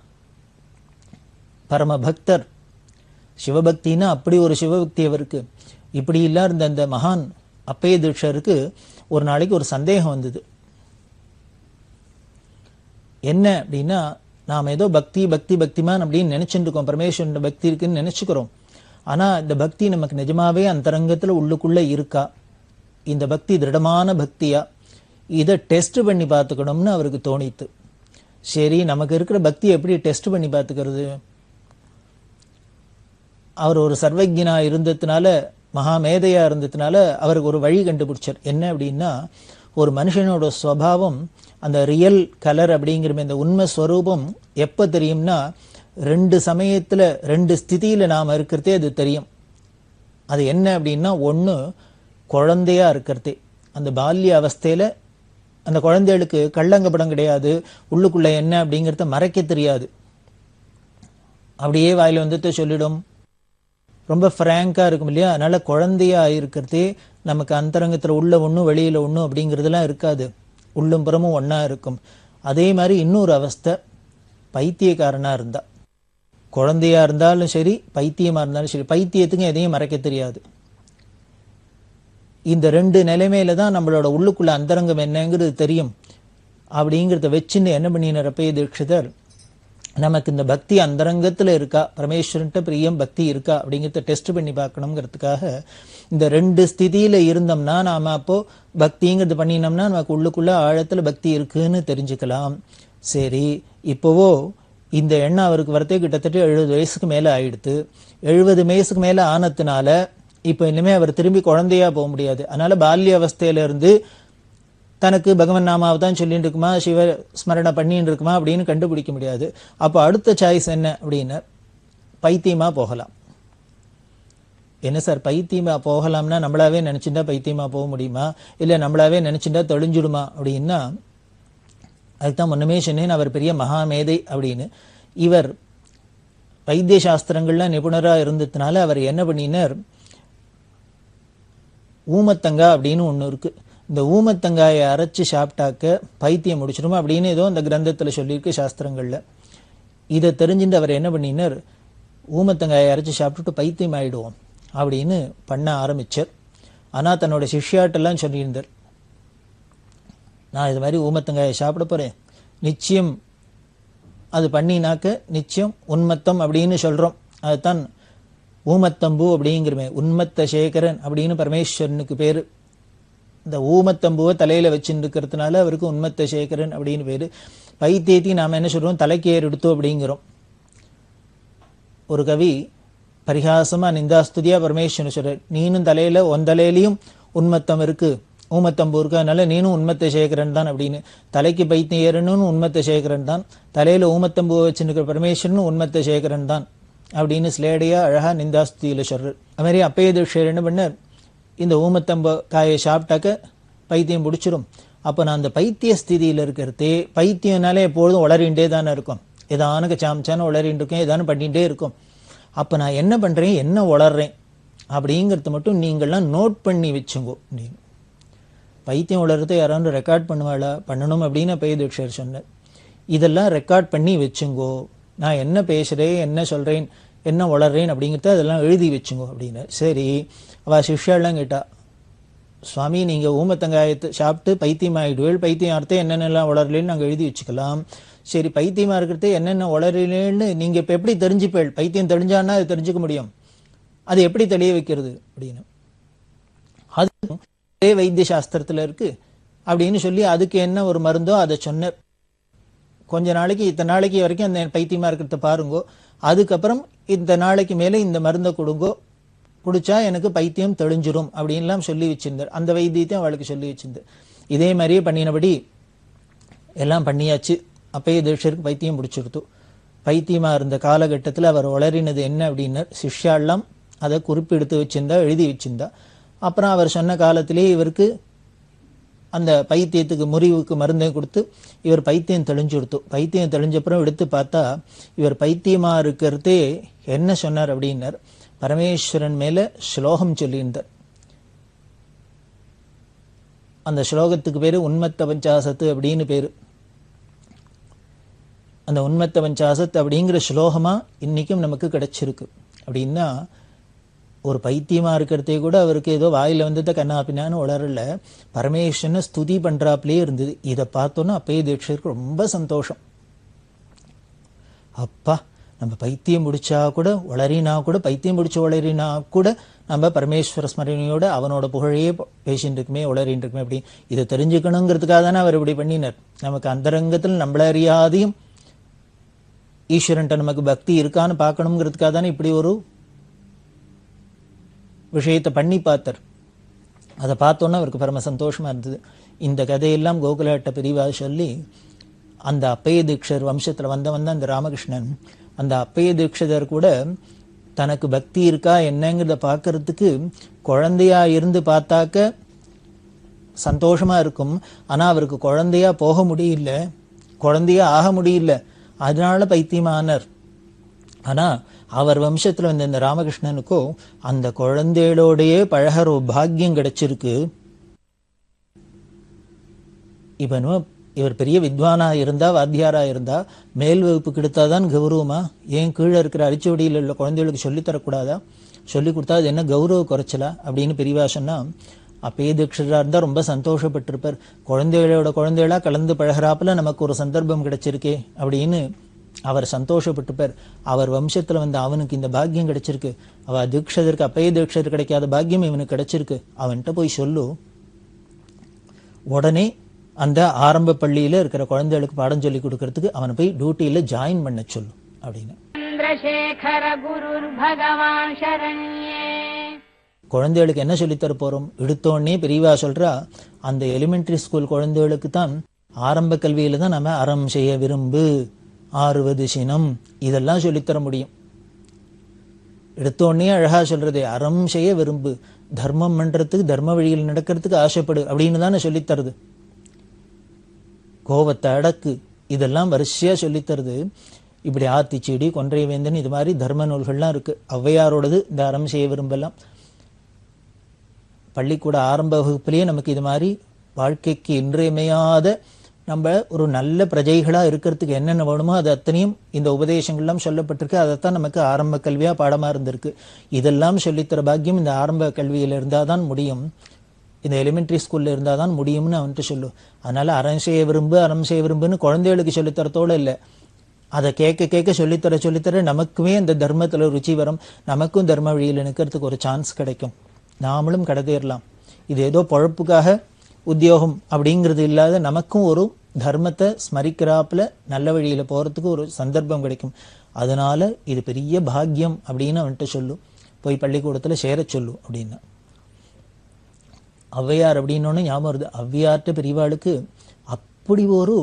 பரமபக்தர். சிவபக்தின்னா அப்படி ஒரு சிவபக்தி அவருக்கு. இப்படி எல்லாம் இருந்த அந்த மகான் அப்பைய தீட்சருக்கு ஒரு நாளைக்கு ஒரு சந்தேகம் வந்தது. என்ன அப்படின்னா, நாம் ஏதோ பக்திமான் அப்படின்னு நினைச்சுட்டு இருக்கோம், பரமேஸ்வரன் பக்தி இருக்குன்னு நினைச்சுக்கிறோம். ஆனா இந்த பக்தி நமக்கு நிஜமாவே அந்தரங்கத்துல உள்ளுக்குள்ள இருக்கா, இந்த பக்தி திருடமான பக்தியா, இதை டெஸ்ட் பண்ணி பார்த்துக்கணும்னு அவருக்கு தோணித்து. சரி, நமக்கு இருக்கிற பக்தி எப்படி டெஸ்ட் பண்ணி பார்த்துக்கிறது? அவர் ஒரு சர்வஜனா இருந்ததுனால, மகாமேதையா இருந்ததுனால அவருக்கு ஒரு வழி கண்டுபிடிச்சார். என்ன அப்படின்னா, ஒரு மனுஷனோட சுவாவம், அந்த ரியல் கலர் அப்படிங்கிற இந்த உண்மை ஸ்வரூபம் எப்போ தெரியும்னா, 2 சமயத்தில் 2 ஸ்திதியில் நாம் இருக்கிறதே அது தெரியும். அது என்ன அப்படின்னா, ஒன்று குழந்தையா இருக்கிறதே, அந்த பால்ய அவஸ்தையில் அந்த குழந்தைகளுக்கு கள்ளங்கப்படம் கிடையாது, உள்ளுக்குள்ள என்ன அப்படிங்கிறத மறைக்க தெரியாது, அப்படியே வாயில் வந்துட்டு சொல்லிடும், ரொம்ப ஃப்ராங்காக இருக்கும் இல்லையா. அதனால குழந்தையா இருக்கிறதே நமக்கு அந்தரங்கத்தில் உள்ள ஒன்று வெளியில் ஒன்று அப்படிங்கிறதுலாம் இருக்காது, உள்ளும் புறமும் ஒன்றா இருக்கும். அதே மாதிரி இன்னொரு அவஸ்தை, பைத்தியக்காரனாக இருந்தா, குழந்தையா இருந்தாலும் சரி பைத்தியமாக இருந்தாலும் சரி, பைத்தியத்துக்கு எதையும் மறைக்க தெரியாது. இந்த 2 நிலைமையில தான் நம்மளோட உள்ளுக்குள்ள அந்தரங்கம் என்னங்கிறது தெரியும். அப்படிங்கிறத வச்சுன்னு என்ன பண்ணினார் அப்பைய தீட்சிதர், நமக்கு இந்த பக்தி அந்தரங்கத்தில் இருக்கா, பரமேஸ்வரன்ட்ட பிரியம் பக்தி இருக்கா அப்படிங்கிறத டெஸ்ட் பண்ணி பார்க்கணுங்கிறதுக்காக இந்த 2 ஸ்திதியில் இருந்தோம்னா நாம் அப்போ பக்திங்கிறது பண்ணினோம்னா நமக்கு உள்ளுக்குள்ள ஆழத்தில் பக்தி இருக்குன்னு தெரிஞ்சுக்கலாம். சரி, இப்போவோ இந்த எண்ணம் அவருக்கு வரத்தே கிட்டத்தட்ட 70 வயசுக்கு மேலே ஆயிடுத்து. 70 வயசுக்கு மேலே ஆனதுனால இப்போ இனிமே அவர் திரும்பி குழந்தையா போக முடியாது. அதனால பால்ய அவஸ்தையிலிருந்து தனக்கு பகவன் நாமாவை தான் சொல்லிட்டு இருக்குமா, சிவ ஸ்மரணை பண்ணிட்டு இருக்குமா அப்படின்னு கண்டுபிடிக்க முடியாது. அப்போ அடுத்த சாய்ஸ் என்ன அப்படின்னா, பைத்தியமா போகலாம். என்ன சார் பைத்தியமா போகலாம்னா, நம்மளாவே நினைச்சுட்டா பைத்தியமா போக முடியுமா, இல்லை நம்மளாவே நினைச்சுட்டா தெளிஞ்சுடுமா அப்படின்னா, அதுக்குதான் முன்னமே சொன்னேன் அவர் பெரிய மகாமேதை அப்படின்னு. இவர் வைத்திய சாஸ்திரங்கள்ல நிபுணராக இருந்ததுனால அவர் என்ன பண்ணினார், ஊமத்தங்காய் அப்படின்னு ஒன்று இருக்கு. இந்த ஊமத்தங்காயை அரைச்சு சாப்பிட்டாக்க பைத்தியம் முடிச்சிருமா அப்படின்னு ஏதோ அந்த கிரந்தத்தில் சொல்லியிருக்கு சாஸ்திரங்கள்ல. இதை தெரிஞ்சுட்டு அவர் என்ன பண்ணினார், ஊமத்தங்காயை அரைச்சு சாப்பிட்டுட்டு பைத்தியம் ஆயிடுவோம் அப்படின்னு பண்ண ஆரம்பிச்சார். ஆனால் தன்னோட சிஷ்யாட்டெல்லாம் சொல்லியிருந்தார், நான் இது மாதிரி ஊமத்தங்காயை சாப்பிட போறேன், நிச்சயம் அது பண்ணினாக்க நிச்சயம் உன்மத்தம் அப்படின்னு சொல்றோம். அதுதான் ஊமத்தம்பூ அப்படிங்கிறமே. உன்மத்த சேகரன் அப்படின்னு பரமேஸ்வரனுக்கு பேரு. இந்த ஊமத்தம்பூவை தலையில வச்சுட்டு இருக்கிறதுனால அவருக்கு உன்மத்த சேகரன் அப்படின்னு பேரு. பைத்தியத்தையும் நாம என்ன சொல்றோம், தலைக்கு ஏறு எடுத்தோம் அப்படிங்கிறோம். ஒரு கவி பரிகாசமா நிந்தாஸ்துதியா பரமேஸ்வரன் சொல்றார், நீனும் தலையில உன் தலையிலையும் உன்மத்தம் இருக்கு, ஊமத்தம்பூ இருக்கு, அதனால நீனும் உன்மத்த சேகரன் தான் அப்படின்னு. தலைக்கு பைத்தியம் ஏறணும்னு உன்மத்த சேகரன் தான், தலையில ஊமத்தம்பூவை வச்சுருக்கிற பரமேஸ்வரனும் உன்மத்த சேகரன் தான் அப்படின்னு ஸ்லேடையா அழகா நிந்தாஸ்துதியில சொல்றார். அது மாதிரி அப்பைய தீட்சையர் என்ன பண்ண, இந்த ஊமத்தம்பு காயை சாப்பிட்டாக்க பைத்தியம் பிடிச்சிரும். அப்போ நான் அந்த பைத்திய ஸ்திதியில் இருக்கிறதே, பைத்தியம்னாலே எப்பொழுதும் உளறிண்டே தானே இருக்கும், ஏதானுக்கு சாமிச்சானு உளறிட்டு இருக்கேன், ஏதானு பண்ணிகிட்டே இருக்கும். அப்போ நான் என்ன பண்ணுறேன், என்ன உளர்றேன் அப்படிங்கிறது மட்டும் நீங்கள்லாம் நோட் பண்ணி வச்சுங்கோ அப்படின்னு. பைத்தியம் உளர்றதை யாராவது ரெக்கார்ட் பண்ணுவாளா, பண்ணணும் அப்படின்னு பைதீட்சர் சொன்னார். இதெல்லாம் ரெக்கார்ட் பண்ணி வச்சுங்கோ, நான் என்ன பேசுகிறேன், என்ன சொல்கிறேன், என்ன உளர்றேன் அப்படிங்கிறத அதெல்லாம் எழுதி வச்சுங்கோ அப்படின்னு. சரி, அவள் சிஷ்யாலாம் கேட்டா, சுவாமி நீங்கள் ஊமத்தங்காயத்தை சாப்பிட்டு பைத்தியம் ஆகிடுவேள், பைத்தியம் அர்த்தம் என்னென்னலாம் உளரலேன்னு நாங்கள் எழுதி வச்சுக்கலாம். சரி, பைத்தியமாக இருக்கிறது என்னென்ன உளரலேன்னு நீங்கள் இப்போ எப்படி தெரிஞ்சுப்பேள், பைத்தியம் தெரிஞ்சான்னா அது தெரிஞ்சுக்க முடியும், அது எப்படி தெளிய வைக்கிறது அப்படின்னு. அது வைத்திய சாஸ்திரத்தில் இருக்கு அப்படின்னு சொல்லி அதுக்கு என்ன ஒரு மருந்தோ அதை சொன்ன. கொஞ்ச நாளைக்கு இத்தனை நாளைக்கு வரைக்கும் அந்த பைத்தியமாக இருக்கிறத பாருங்கோ, அதுக்கப்புறம் இந்த நாளைக்கு மேலே இந்த மருந்தை கொடுங்கோ, குடிச்சா எனக்கு பைத்தியம் தெளிஞ்சிரும் அப்படின்லாம் சொல்லி வச்சிருந்தார். அந்த வைத்தியத்தையும் அவளுக்கு சொல்லி வச்சிருந்தார். இதே மாதிரியே பண்ணினபடி எல்லாம் பண்ணியாச்சு. அப்பயே தீட்சருக்கு பைத்தியம் பிடிச்சிருத்து. பைத்தியமாக இருந்த காலகட்டத்தில் அவர் உளறினது என்ன அப்படின்னா, சிஷ்யாலாம் அதை குறிப்பெடுத்து வச்சிருந்தா, எழுதி வச்சிருந்தா. அப்புறம் அவர் சொன்ன காலத்திலே இவருக்கு அந்த பைத்தியத்துக்கு முறிவுக்கு மருந்தை கொடுத்து இவர் பைத்தியம் தெளிஞ்சுடுத்து. பைத்தியம் தெளிஞ்சப்புறம் எடுத்து பார்த்தா இவர் பைத்தியமாக இருக்கிறதே என்ன சொன்னார் அப்படின்னார், பரமேஸ்வரன் மேல ஸ்லோகம் சொல்லியிருந்தார். அந்த ஸ்லோகத்துக்கு பேரு உன்மத்த பஞ்சாசத்து அப்படின்னு பேரு. அந்த உன்மத்த பஞ்சாசத் அப்படிங்கிற ஸ்லோகமா இன்னைக்கும் நமக்கு கிடைச்சிருக்கு. அப்படின்னா ஒரு பைத்தியமா இருக்கிறதே கூட அவருக்கு ஏதோ வாயில வந்ததை கண்ணா பின்னான்னு உளரல, பரமேஸ்வரனை ஸ்துதி பண்றாப்லயே இருந்தது. இதை பார்த்தோன்னா அப்பயே தீட்சருக்கு ரொம்ப சந்தோஷம். அப்பா, நம்ம பைத்தியம் முடிச்சா கூட உளறினா கூட, பைத்தியம் முடிச்ச உளறினா கூட நம்ம பரமேஸ்வர ஸ்மரணையோட அவனோட புகழையே பேசிட்டு இருக்குமே, உளறின்னு இருக்குமே. அப்படி இதை தெரிஞ்சுக்கணுங்கிறதுக்காக தானே அவர் இப்படி பண்ணினார். நமக்கு அந்தரங்கத்தில் நம்மள அறியாதையும் ஈஸ்வரன்ட்ட நமக்கு பக்தி இருக்கான்னு பார்க்கணுங்கிறதுக்காக தானே இப்படி ஒரு விஷயத்தை பண்ணி பார்த்தார். அதை பார்த்தோன்னா அவருக்கு பரம சந்தோஷமா இருந்தது. இந்த கதையெல்லாம் கோகுலாட்ட பிரிவா சொல்லி, அந்த அப்பைய தீட்சர் வம்சத்தில் வந்த அந்த ராமகிருஷ்ணன், அந்த அப்பைய தீட்சிதர் கூட தனக்கு பக்தி இருக்கா என்னங்கிறத பார்க்கறதுக்கு குழந்தையா இருந்து பார்த்தாக்க சந்தோஷமா இருக்கும். ஆனால் அவருக்கு குழந்தையா போக முடியல, குழந்தையா ஆக முடியல, அதனால பைத்தியமானார். ஆனால் அவர் வம்சத்தில் வந்த இந்த ராமகிருஷ்ணனுக்கோ அந்த குழந்தைகளோடையே பழகிற பாக்கியம் கிடைச்சிருக்கு. இவர் பெரிய வித்வானா இருந்தா, வாத்தியாரா இருந்தா, மேல் வகுப்பு கிடைத்தாதான் கௌரவமா? ஏன் கீழே இருக்கிற அரிச்சவடியில் உள்ள குழந்தைகளுக்கு சொல்லித்தரக்கூடாதா? சொல்லி கொடுத்தா அது என்ன கௌரவ குறைச்சலா அப்படின்னு பெரியவா சொன்னா, அப்பயே தீட்சிதரா இருந்தா ரொம்ப சந்தோஷப்பட்டிருப்பார். குழந்தைகளா கலந்து பழகிறாப்புல நமக்கு ஒரு சந்தர்ப்பம் கிடைச்சிருக்கே அப்படின்னு அவர் சந்தோஷப்பட்டுப்பார். அவர் வம்சத்துல வந்து அவனுக்கு இந்த பாக்கியம் கிடைச்சிருக்கு, அவ தீட்சிதருக்கு அப்பயே தீட்சிதர் கிடைக்காத பாக்கியம் இவனுக்கு கிடைச்சிருக்கு, அவன்கிட்ட போய் சொல்லு, உடனே அந்த ஆரம்ப பள்ளியில இருக்கிற குழந்தைகளுக்கு பாடம் சொல்லி கொடுக்கறதுக்கு அவனை போய் டியூட்டியில ஜாயின் பண்ண சொல்லு அப்படின்னு. குழந்தைகளுக்கு என்ன சொல்லித்தர போறோம்? எடுத்தோடனே பெரியவா சொல்றா, அந்த எலிமெண்டரி ஸ்கூல் குழந்தைகளுக்கு தான் ஆரம்ப கல்வியில தான் நம்ம அறம் செய்ய விரும்பு, ஆறுவது சினம், இதெல்லாம் சொல்லித்தர முடியும். எடுத்தோடனே அழகா சொல்றதே, அறம் செய்ய விரும்பு, தர்மம் பண்றதுக்கு, தர்ம வழியில் நடக்கிறதுக்கு ஆசைப்படு அப்படின்னு தானே சொல்லித்தருது. கோவத்தை அடக்கு, இதெல்லாம் வரிசையாக சொல்லித்தருது. இப்படி ஆத்திச்செடி, கொன்றை வேந்தன், இது மாதிரி தர்ம நூல்கள்லாம் இருக்குது. ஔவையாரோடது இந்த அறம் செய்ய விரும்பலாம். பள்ளிக்கூட ஆரம்ப வகுப்பிலேயே நமக்கு இது மாதிரி வாழ்க்கைக்கு இன்றியமையாத நம்ம ஒரு நல்ல பிரஜைகளாக இருக்கிறதுக்கு என்னென்ன வேணுமோ அது அத்தனையும் இந்த உபதேசங்கள்லாம் சொல்லப்பட்டிருக்கு. அதைத்தான் நமக்கு ஆரம்ப கல்வியாக பாடமாக இருந்திருக்கு. இதெல்லாம் சொல்லித்தர பாக்கியம் இந்த ஆரம்ப கல்வியில் இருந்தால் தான் முடியும், இந்த எலிமெண்ட்ரி ஸ்கூலில் இருந்தால் தான் முடியும்னு அவன்ட்டு சொல்லும். அதனால் அறம் செய்ய விரும்புன்னு குழந்தைகளுக்கு சொல்லித்தரத்தோடு இல்லை, அதை கேட்க கேட்க சொல்லித்தர நமக்குமே அந்த தர்மத்தில் ருச்சி வரும், நமக்கும் தர்ம வழியில் நிற்கிறதுக்கு ஒரு சான்ஸ் கிடைக்கும், நாமளும் கடத்தேறலாம். இது ஏதோ பொழப்புக்காக உத்தியோகம் அப்படிங்கிறது இல்லாத நமக்கும் ஒரு தர்மத்தை ஸ்மரிக்கிறாப்புல நல்ல வழியில் போகிறதுக்கு ஒரு சந்தர்ப்பம் கிடைக்கும். அதனால இது பெரிய பாக்கியம் அப்படின்னு அவன்கிட்ட சொல்லும், போய் பள்ளிக்கூடத்தில் சேர சொல்லும் அப்படின்னா. ஔவையார் அப்படின்னோன்னு ஞாபகம் வருது. ஔவையார்ட்ட பெரியவாளுக்கு அப்படி ஒரு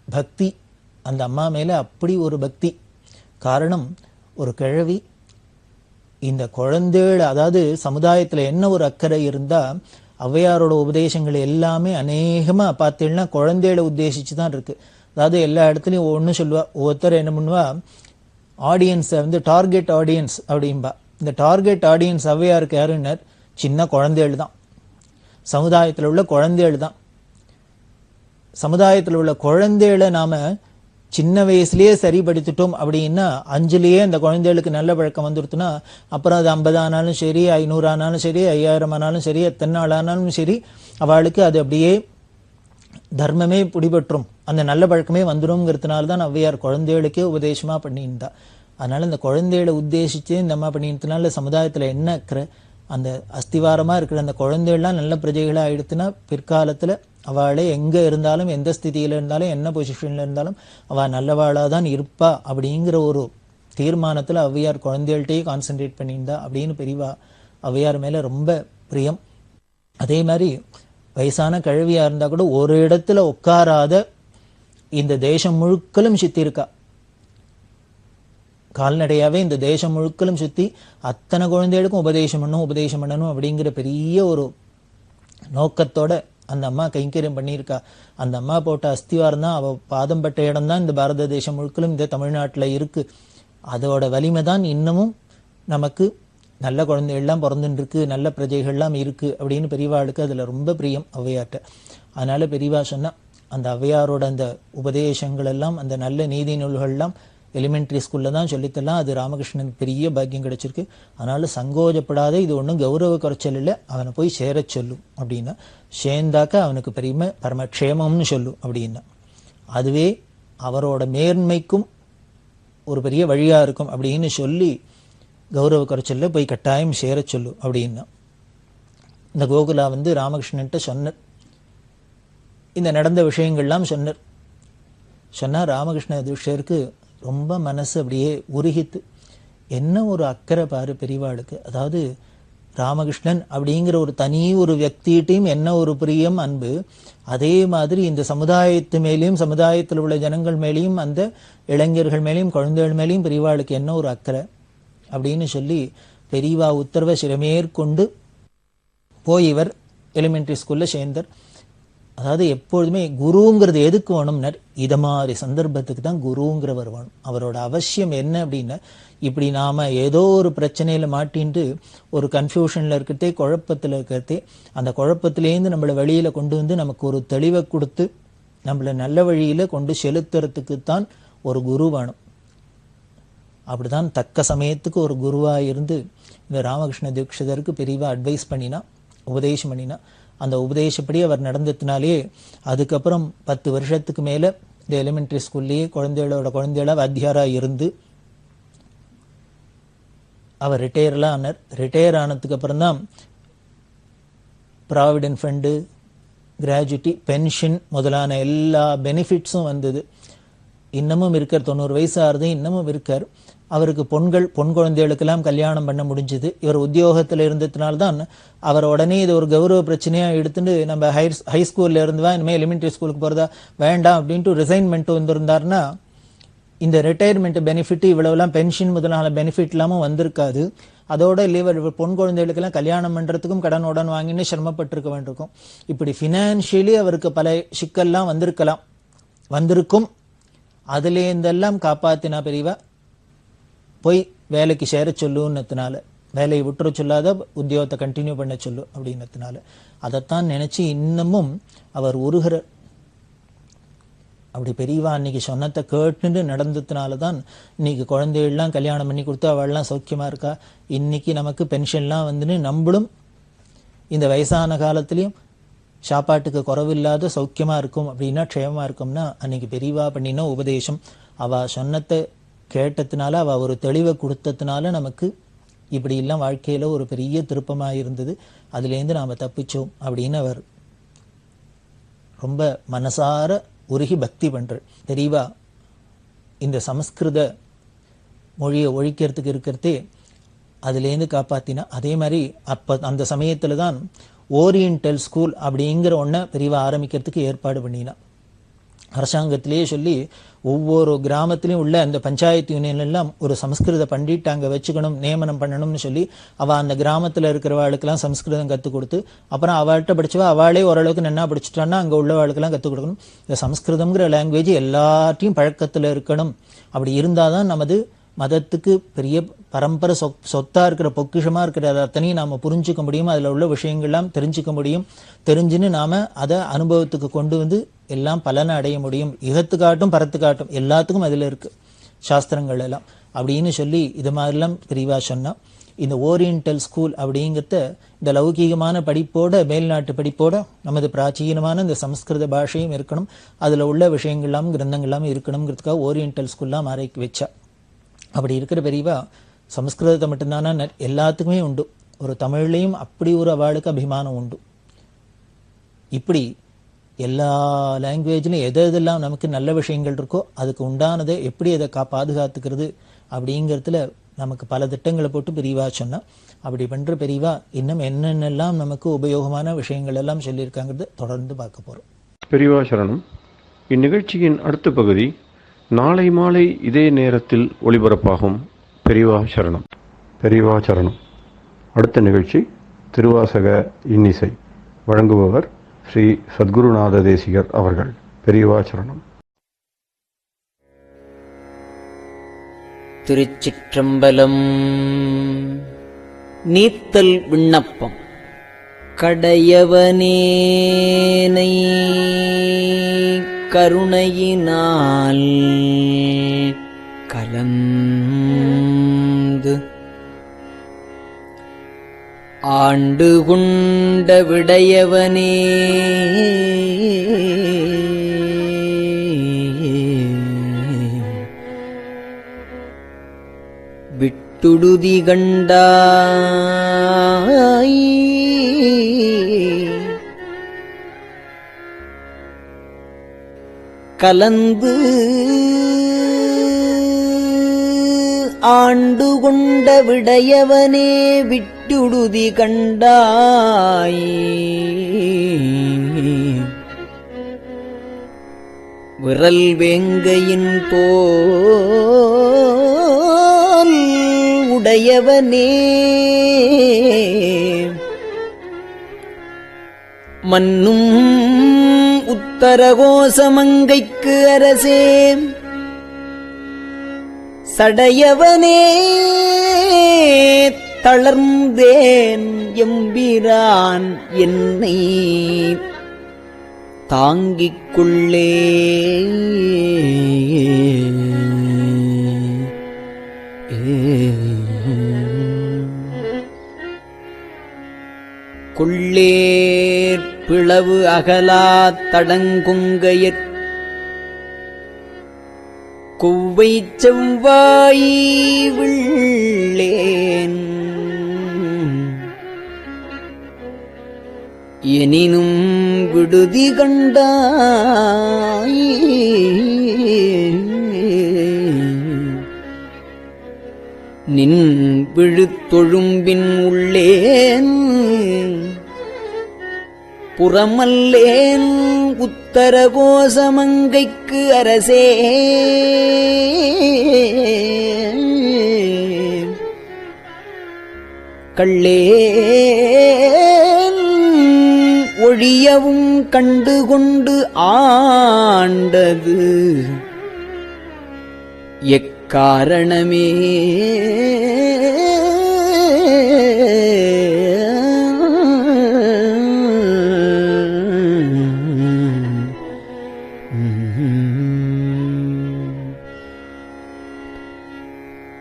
பக்தி, அந்த அம்மா மேலே அப்படி ஒரு பக்தி. காரணம், ஒரு கிழவி இந்த குழந்தைகள், அதாவது சமுதாயத்தில் என்ன ஒரு அக்கறை இருந்தால் ஔவையாரோட உபதேசங்கள் எல்லாமே அநேகமாக பார்த்தீங்கன்னா குழந்தைகளை உத்தேசித்து தான் இருக்குது. அதாவது எல்லா இடத்துலையும் ஒன்று சொல்லுவா, ஒவ்வொருத்தர் என்ன பண்ணுவா, ஆடியன்ஸை வந்து டார்கெட் ஆடியன்ஸ் அப்படின்பா. இந்த டார்கெட் ஆடியன்ஸ் ஔவையாருக்கு யாருன்னு சின்ன குழந்தைகள் தான், சமுதாயத்தில் உள்ள குழந்தைகள் தான். சமுதாயத்தில் உள்ள குழந்தைகளை நாம் சின்ன வயசுலேயே சரிப்படுத்திட்டோம் அப்படின்னா 5லேயே அந்த குழந்தைகளுக்கு நல்ல பழக்கம் வந்துடுத்துனா அப்புறம் அது 50 ஆனாலும் சரி, 500 ஆனாலும் சரி, 5000 ஆனாலும் சரி, எத்தனை நாள் ஆனாலும் சரி, அவளுக்கு அது அப்படியே தர்மமே பிடிபட்டுரும், அந்த நல்ல பழக்கமே வந்துடும்ங்கிறதுனால தான் ஔவையார் குழந்தைகளுக்கே உபதேசமாக பண்ணியிருந்தா. அதனால் இந்த குழந்தைகளை உத்தேசித்து இந்த அம்மா பண்ணியிருந்ததுனால சமுதாயத்தில் என்ன இருக்கிற அந்த அஸ்திவாரமாக இருக்கிற அந்த குழந்தைகள்லாம் நல்ல பிரஜைகளாக ஆயிடுத்துனா பிற்காலத்தில் அவளே எங்கே இருந்தாலும், எந்த ஸ்திதியில் இருந்தாலும், என்ன பொசிஷனில் இருந்தாலும் அவள் நல்லவாளாக தான் இருப்பா அப்படிங்கிற ஒரு தீர்மானத்தில் ஔவையார் குழந்தைகள்கிட்டயே கான்சென்ட்ரேட் பண்ணியிருந்தா அப்படின்னு பெரியவா ஔவையார் மேலே ரொம்ப பிரியம். அதே மாதிரி வயசான கிழவியாக இருந்தால் கூட ஒரு இடத்துல உட்காராத இந்த தேசம் முழுக்கலும் சுற்றி இருக்கா. கால்நடையாகவே இந்த தேசம் முழுக்கலும் சுற்றி அத்தனை குழந்தைகளுக்கும் உபதேசம் பண்ணணும் அப்படிங்கிற பெரிய ஒரு நோக்கத்தோட அந்த அம்மா கைங்கரியம் பண்ணியிருக்கா. அந்த அம்மா போட்ட அஸ்திவாரம் தான், அவள் பாதம் பட்ட இடம் தான் இந்த பாரத தேசம் முழுக்கலும் இந்த தமிழ்நாட்டில் இருக்குது. அதோட வலிமை தான் இன்னமும் நமக்கு நல்ல குழந்தைகள்லாம் பிறந்துருக்கு, நல்ல பிரஜைகள்லாம் இருக்குது அப்படின்னு பெரியவாளுக்கு அதில் ரொம்ப பிரியம் ஔவையார்ட்ட. அதனால் பெரியவா சொன்னால் அந்த ஔவையாரோட அந்த உபதேசங்கள் எல்லாம், அந்த நல்ல நீதி நூல்கள்லாம் எலிமெண்ட்ரி ஸ்கூலில் தான் சொல்லித்தரலாம். அது ராமகிருஷ்ணனுக்கு பெரிய பாக்கியம் கிடைச்சிருக்கு. அதனால் சங்கோஜப்படாத, இது ஒன்றும் கௌரவ குறைச்சல் இல்லை, அவனை போய் சேர சொல்லும் அப்படின்னா, சேர்ந்தாக்க அவனுக்கு பரமக்ஷேமம்னு சொல்லும் அப்படின்னா, அதுவே அவரோட மேன்மைக்கும் ஒரு பெரிய வழியாக இருக்கும் அப்படின்னு சொல்லி கௌரவ குறைச்சலில் போய் கட்டாயம் சேர சொல்லும் அப்படின்னா. இந்த கோகுலா வந்து ராமகிருஷ்ணன்ட்ட சொன்னார், இந்த நடந்த விஷயங்கள்லாம் சொன்னார். ராமகிருஷ்ண திருஷ்யருக்கு ரொம்ப மனசு அப்படியே உருகித்து, என்ன ஒரு அக்கறை பாரு பெரியவாளுக்கு. அதாவது ராமகிருஷ்ணன் அப்படிங்கிற ஒரு தனி ஒரு வியக்திகிட்டையும் என்ன ஒரு பிரியம், அன்பு. அதே மாதிரி இந்த சமுதாயத்து மேலேயும், சமுதாயத்தில் உள்ள ஜனங்கள் மேலேயும், அந்த இளைஞர்கள் மேலேயும், குழந்தைகள் மேலேயும் பெரியவாளுக்கு என்ன ஒரு அக்கறை அப்படின்னு சொல்லி பெரியவா உத்தரவை சிறமேற்கொண்டு போய் இவர் எலிமெண்ட்ரி ஸ்கூலில் சேர்ந்தார். அதாவது எப்பொழுதுமே குருங்கிறது எதுக்கு வேணும்னர், இதை மாதிரி சந்தர்ப்பத்துக்கு தான் குருங்கிறவர் வேணும். அவரோட அவசியம் என்ன அப்படின்னா, இப்படி நாம் ஏதோ ஒரு பிரச்சனையில் மாட்டின்ட்டு ஒரு கன்ஃபியூஷனில் இருக்கிறதே, குழப்பத்தில் இருக்கிறதே, அந்த குழப்பத்திலேருந்து நம்மளை வெளியில் கொண்டு வந்து நமக்கு ஒரு தெளிவை கொடுத்து நம்மளை நல்ல வழியில் கொண்டு செலுத்துறதுக்கு தான் ஒரு குரு வேணும். அப்படிதான் தக்க சமயத்துக்கு ஒரு குருவாக இருந்து இந்த ராமகிருஷ்ண தீட்சிதருக்கு பெரியவா அட்வைஸ் பண்ணினா, உபதேசம் பண்ணினா, அந்த உபதேசப்படி அவர் நடந்ததுனாலே அதுக்கப்புறம் 10 வருஷத்துக்கு மேலே இந்த எலிமெண்ட்ரி ஸ்கூல்லேயே குழந்தைகளாக வாத்தியாராக இருந்து அவர் ரிட்டையர்லாம் ஆனார். ரிட்டையர் ஆனதுக்கு அப்புறம் தான் ப்ராவிடென்ட் ஃபண்டு, கிராஜுவிட்டி, பென்ஷன் முதலான எல்லா பெனிஃபிட்ஸும் வந்தது. இன்னமும் இருக்கார், 90 வயசு ஆறுது, இன்னமும் இருக்கார். அவருக்கு பொன் குழந்தைகளுக்கெல்லாம் கல்யாணம் பண்ண முடிஞ்சுது. இவர் உத்தியோகத்தில் இருந்ததுனால்தான் அவர் உடனே இது ஒரு கௌரவ பிரச்சனையாக எடுத்துட்டு நம்ம ஹை ஸ்கூலில் இருந்துவா இனிமேல் எலிமெண்ட்ரி ஸ்கூலுக்கு போகிறதா வேண்டாம் அப்படின்ட்டு ரிசைன்மெண்ட் வந்திருந்தாருன்னா இந்த ரிட்டையர்மெண்ட் பெனிஃபிட் இவ்வளவுலாம் பென்ஷன் முதலான பெனிஃபிட் இல்லாமல் வந்திருக்காது. அதோட இல்லையே பொன் குழந்தைகளுக்கெல்லாம் கல்யாணம் பண்றதுக்கும் கடனுடன் வாங்கின்னு சிரமப்பட்டிருக்க வேண்டியிருக்கும். இப்படி பினான்சியலி அவருக்கு பல சிக்கல்லாம் வந்திருக்கும். அதுலேருந்தெல்லாம் காப்பாத்தினா பெரியவா போய் வேலைக்கு சேர சொல்லுன்னதுனால, வேலையை விட்டுற சொல்லாத உத்தியோகத்தை கண்டினியூ பண்ண சொல்லு அப்படின்னதுனால அதைத்தான் நினைச்சு இன்னமும் அவர் உருகிற. அப்படி பெரியவா அன்னைக்கு சொன்னதை கேட்டுன்னு நடந்ததுனாலதான் இன்னைக்கு குழந்தைகள்லாம் கல்யாணம் பண்ணி கொடுத்து அவள்லாம் சௌக்கியமா இருக்கா. இன்னைக்கு நமக்கு பென்ஷன்லாம் வந்துன்னு நம்மளும் இந்த வயசான காலத்திலையும் சாப்பாட்டுக்கு குறவில்லாத சௌக்கியமா இருக்கும் அப்படின்னா, க்ஷேமமா இருக்கும்னா அன்னைக்கு பெரியவா பண்ணின உபதேசம், அவ சொன்னத்தை கேட்டதுனால, அவ ஒரு தெளிவை கொடுத்ததுனால நமக்கு இப்படி எல்லாம் வாழ்க்கையில ஒரு பெரிய திருப்பமா இருந்தது. அதுலேருந்து நாம தப்பிச்சோம் அப்படின்னு அவர் ரொம்ப மனசார உருகி பக்தி பண்ற. பெரியவா இந்த சமஸ்கிருத மொழியை ஒழிக்கிறதுக்கு இருக்கிறதே அதுலேருந்து காப்பாத்தினா. அதே மாதிரி அப்ப அந்த சமயத்துல தான் ஓரியண்டல் ஸ்கூல் அப்படிங்கிற ஒன்றை பெரியவா ஆரம்பிக்கிறதுக்கு ஏற்பாடு பண்ணினா. அரசாங்கத்திலேயே சொல்லி ஒவ்வொரு கிராமத்திலையும் உள்ள அந்த பஞ்சாயத்து யூனியன் எல்லாம் ஒரு சமஸ்கிருத பண்டிட் அங்கே வச்சுக்கணும், நியமனம் பண்ணணும்னு சொல்லி அவள் அந்த கிராமத்தில் இருக்கிறவாளுக்கெல்லாம் சமஸ்கிருதம் கற்றுக் கொடுத்து, அப்புறம் அவள்கிட்ட படிச்சவா அவளே ஓரளவுக்கு நன்னா படிச்சுட்டான்னா அங்கே உள்ளவாளுக்கெல்லாம் கற்றுக் கொடுக்கணும். இந்த சமஸ்கிருதம்ங்கிற லாங்குவேஜ் எல்லாத்தையும் பழக்கத்தில் இருக்கணும். அப்படி இருந்தால் தான் நமது மதத்துக்கு பெரிய பரம்பரை சொத்தா இருக்கிற பொக்கிஷமா இருக்கிற அத்தனையும் நாம புரிஞ்சுக்க முடியும், அதுல உள்ள விஷயங்கள்லாம் தெரிஞ்சுக்க முடியும். தெரிஞ்சுன்னு நாம அதை அனுபவத்துக்கு கொண்டு வந்து எல்லாம் பலனை அடைய முடியும். இகத்துக்காட்டும் பரத்துக்காட்டும் எல்லாத்துக்கும் அதுல இருக்கு சாஸ்திரங்கள் எல்லாம் அப்படின்னு சொல்லி இது மாதிரிலாம் பெரியவா சொன்னா. இந்த ஓரியண்டல் ஸ்கூல் அப்படிங்கிறத இந்த லௌகீகமான படிப்போட மேல்நாட்டு படிப்போட நமது பிராச்சீனமான இந்த சமஸ்கிருத பாஷையும் இருக்கணும், அதுல உள்ள விஷயங்கள்லாம் கிரந்தங்கள்லாம் இருக்கணுங்கிறதுக்காக ஓரியண்டல் ஸ்கூல்லாம் ஆரம்பிக்க வச்சா. அப்படி இருக்கிற பெரியவா சமஸ்கிருதத்தை மட்டும்தானா எல்லாத்துக்குமே உண்டு, ஒரு தமிழ்லையும் அப்படி ஒரு அவளுக்கு அபிமானம் உண்டு. இப்படி எல்லா லாங்குவேஜ்லையும் எதெல்லாம் நமக்கு நல்ல விஷயங்கள் இருக்கோ அதுக்கு உண்டானதை எப்படி அதை பாதுகாத்துக்கிறது அப்படிங்கிறதுல நமக்கு பல திட்டங்களை போட்டு பெரியவா சொன்னா. அப்படி பண்ற பெரியவா இன்னும் என்னென்னலாம் நமக்கு உபயோகமான விஷயங்கள் எல்லாம் சொல்லியிருக்காங்கிறத தொடர்ந்து பார்க்க போறோம். பெரியவா சரணம். இந்நிகழ்ச்சியின் அடுத்த பகுதி நாளை மாலை இதே நேரத்தில் ஒளிபரப்பாகும். பெரியவா சரணம். பெரியவா சரணம். அடுத்த நிகழ்ச்சி திருவாசக இன்னிசை. வழங்குபவர் ஸ்ரீ சத்குருநாத தேசிகர் அவர்கள். பெரியவா சரணம். திருச்சிற்றம்பலம். நீத்தல் விண்ணப்பம். கடையவனேனை கருணையினால் கலந்து ஆண்டு கொண்ட விடையவனே விட்டுடுதி கண்டாய் கலந்து ஆண்டு கொண்ட விடையவனே விட்டுடுதி கண்டாய் விரல் வேங்கையின் தோல் உடையவனே மன்னும் உத்தரகோசமங்கைக்கு அரசே சடையவனே தளர்ந்தேன் எம்பிரான் என்னை தாங்கிக் கொள்ளே கொள்ளேர் பிளவு அகலா தடங்குங்கையற் கொவ்வை செவ்வாய் விள்ளேன் எனினும் விடுதி கண்டாய் நின் விழுத்தொழும்பின் உள்ளேன் புறமல்லேன் உத்தரகோசமங்கைக்கு அரசே கள்ளேன் ஒழியவும் கண்டுகொண்டு ஆண்டது எக்காரணமே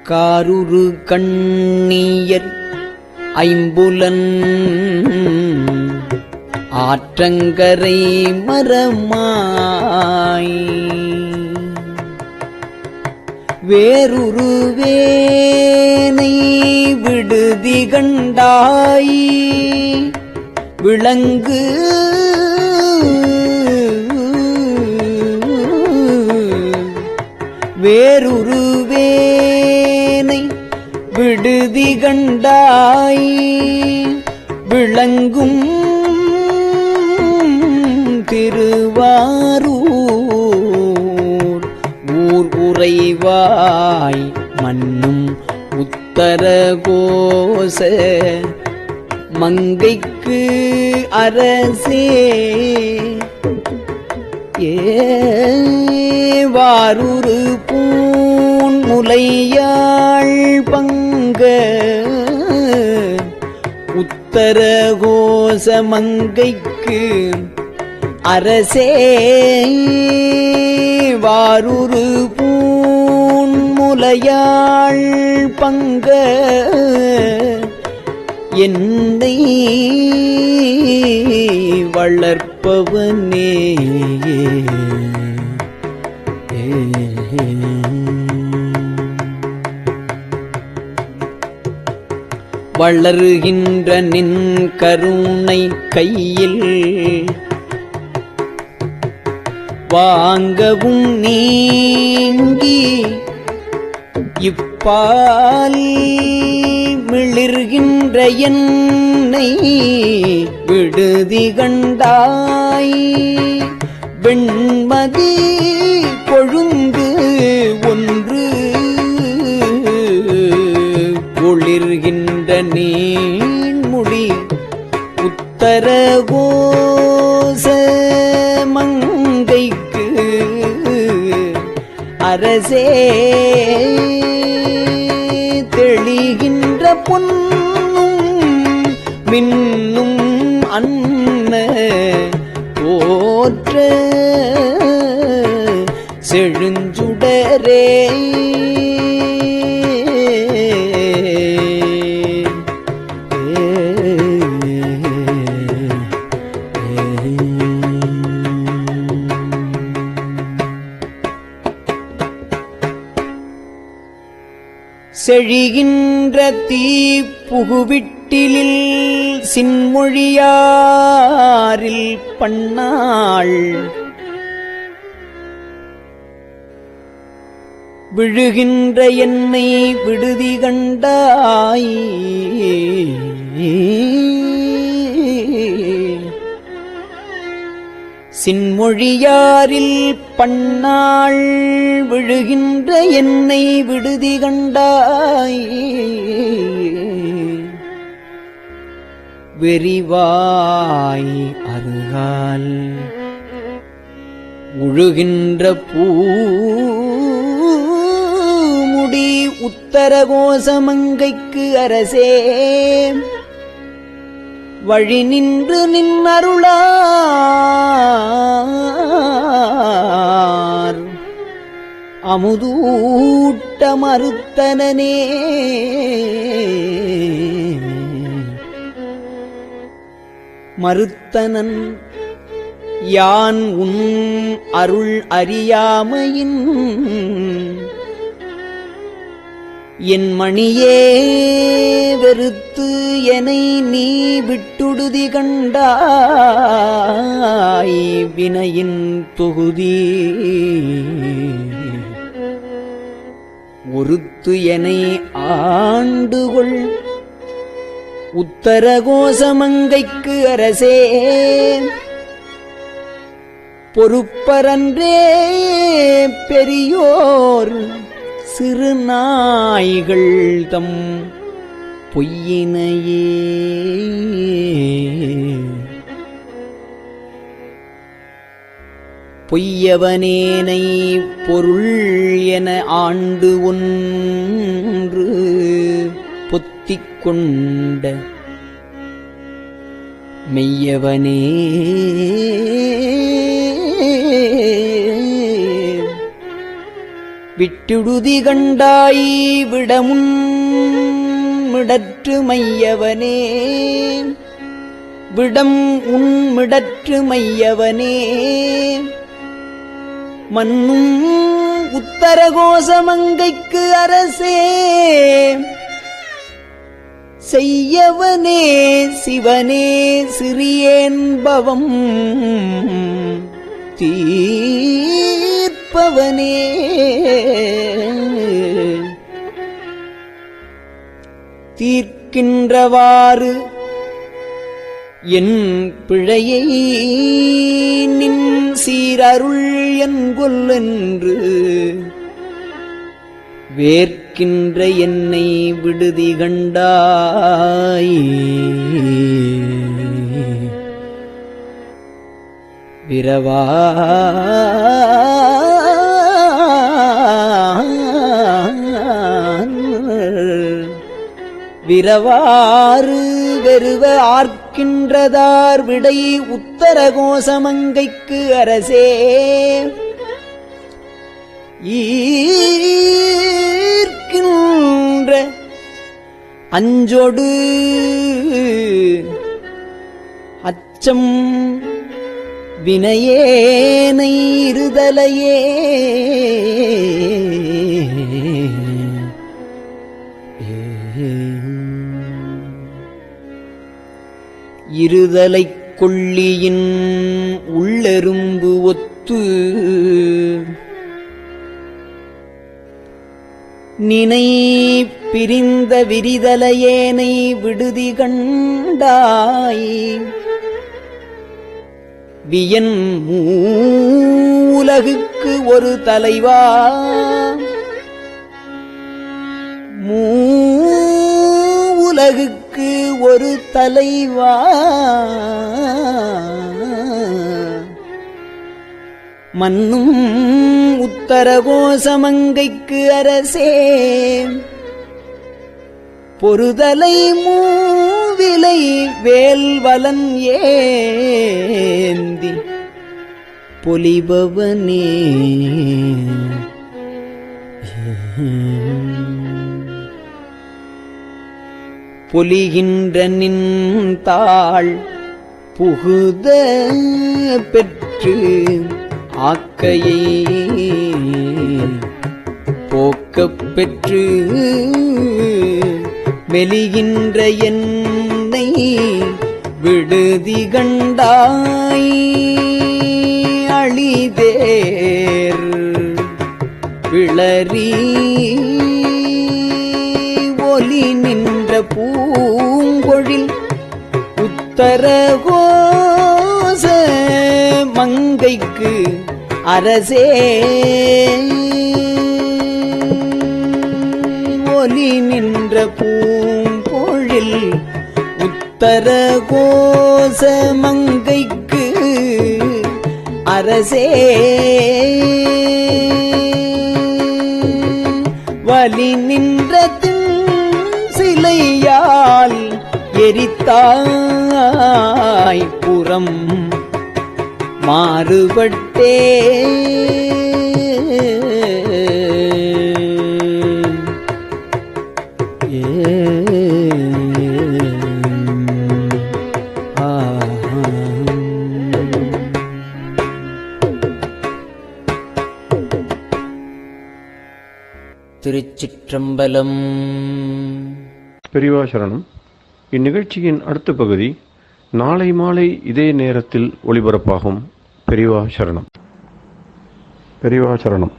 காருரு கண்ணியர் ஐம்புலன் ஆற்றங்கரை மரமாய் வேறுருவேனை விடுதி கண்டாய் விளங்கு வேறுருவேனை விடுதி கண்டாய் விளங்கும் திருவாரூர் ஊர் உறைவாய் மன்னும் உத்தரகோச மங்கைக்கு அரசே வாருரு பூன் முலையாள் பங்க உத்தரகோச மங்கைக்கு அரசே வாருரு பூன் முலையாள் பங்க என்னை வளர்ப்பவனே வளருகின்ற நின் கருணை கையில் வாங்கவும் நீங்கி இப்பால் மிளிர்கின்ற என்னை விடுதி கண்டாய் வெண்மதி கொழுந்து ஒன்று ஒளிர்கின்ற நீண்முடி உத்தரகோச மங்கைக்கு அரசே தெளிகின்ற பொன்னும் மின்னும் அன்ன போற்ற செழுஞ்சுடரே செழிகின்ற தீ புகுவிட்டிலில் சின்மொழியாரில் பண்ணாள் விழுகின்ற என்னை விடுதி கண்டாய் சின்மொழியாரில் பண்ணாள் விழுகின்ற என்னை விடுதி கண்டாய் வெறிவாய் அருகால் உழுகின்ற பூமுடி உத்தரகோசமங்கைக்கு அரசே வழி நின்று நின்னருளார் அமுதூட்ட மறுத்தனனே மறுத்தனன் யான் உன் அருள் அறியாமையின் என் மணியே வெறுத்து என்னை நீ விட்டுடுதி கண்டாய் வினையின் தொகுதி ஒருத்து என்னை ஆண்டுகொள் உத்தரகோசமங்கைக்கு அரசே பொறுப்பரன்றே பெரியோர் சிறு நாய்கள் தம் பொய்யினையே பொய்யவனேனை பொருள் என ஆண்டு ஒன்று பொத்திக் கொண்ட மெய்யவனே விட்டுடுதி கண்டாய் விடமுன் மிடற்று மையவனே விடம் உன் மிடற்று மையவனே மன்னும் உத்தரகோசமங்கைக்கு அரசே செய்யவனே சிவனே சிறியேன்பவம் தீர்ப்பவனே தீர்க்கின்றவாறு என் பிழையை நின் சீரருள் என்கொல் என்று வேர்க்கின்ற என்னை விடுதி கண்டாய் விரவா விரவாறு வெறுவ ஆர்க்கின்றதார் விடை உத்தரகோசமங்கைக்கு அரசே ஈர்க்கின்ற அஞ்சொடு அச்சம் வினையேனை இருதலையே இருதலைக் கொள்ளியின் உள்ளெரும்பு ஒத்து நினை பிரிந்த விரிதலையேனை விடுதி கண்டாய் வியன் மூலகுக்கு ஒரு தலைவா மூலகுக்கு ஒரு தலைவா மன்னும் உத்தரகோசமங்கைக்கு அரசே பொறுதலை மூவிலை வேல்வலன் ஏந்தி பொலிபவனே பொலிகின்ற நின் தாள் புகுத பெற்று ஆக்கையை போக்கப் பெற்று மெலிகின்ற என்னை விடுதி கண்டாய் அழிதேர் விளரி ஒலி நின்ற பூங்கொழில் உத்தரகோச மங்கைக்கு அரசே ஒலி நின்ற பூங்கொழில் உத்தரகோச மங்கைக்கு அரசே வலி நின்ற சிலையால் எரித்தாய் புறம் மாறுபட்டே திருச்சிற்றம்பலம். பெரியவா சரணம். இந்நிகழ்ச்சியின் அடுத்த பகுதி நாளை மாலை இதே நேரத்தில் ஒளிபரப்பாகும். பெரியவா சரணம். பெரியவா சரணம்.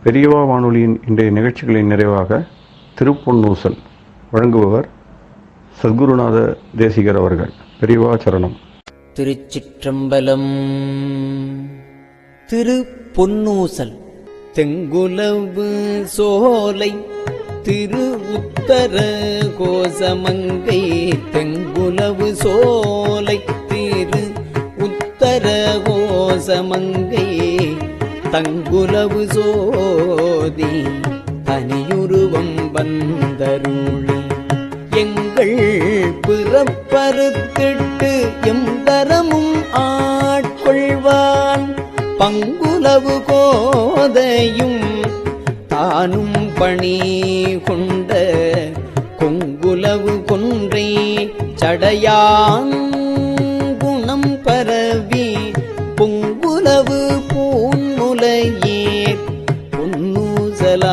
பெரியவா வானொலியின் இன்றைய நிகழ்ச்சிகளின் நிறைவாக திருப்பொன்னூசல் வழங்குபவர் சத்குருநாத தேசிகர் அவர்கள். பெரியவா சரணம். திருச்சிற்றம்பலம். திருப்பொன்னூசல். தெங்குலவு சோலை திரு உத்தர கோசமங்கை தெங்குலவு சோலை திரு உத்தர கோசமங்கை தங்குலவு சோதி தனியுருவம் வந்தருளி எங்கள் பிறப்பறுத்திட்டு எந்தரமும் ஆட்கொள்வான் பங்குலவு கோதையும் தானும் பணி கொண்ட கொங்குலவு கொன்றை சடையாங்குணம் பரவி பொங்குலவு பூன்முலையே பொன்னூசலாடாமோ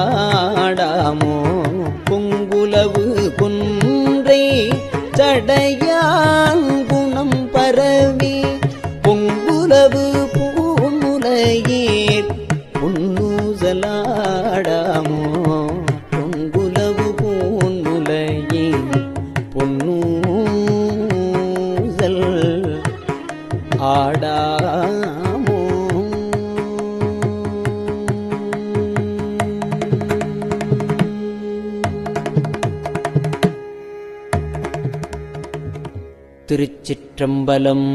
பொங்குலவு கொன்றை சடையாங்குணம் பரவி பொங்குலவு பூன்முலையே பொன்னூசலாடாமோ பொங்குலவு பூன்முலையே பொன்னூசல் ஆடாமோ. திருச்சிற்றம்பலம்.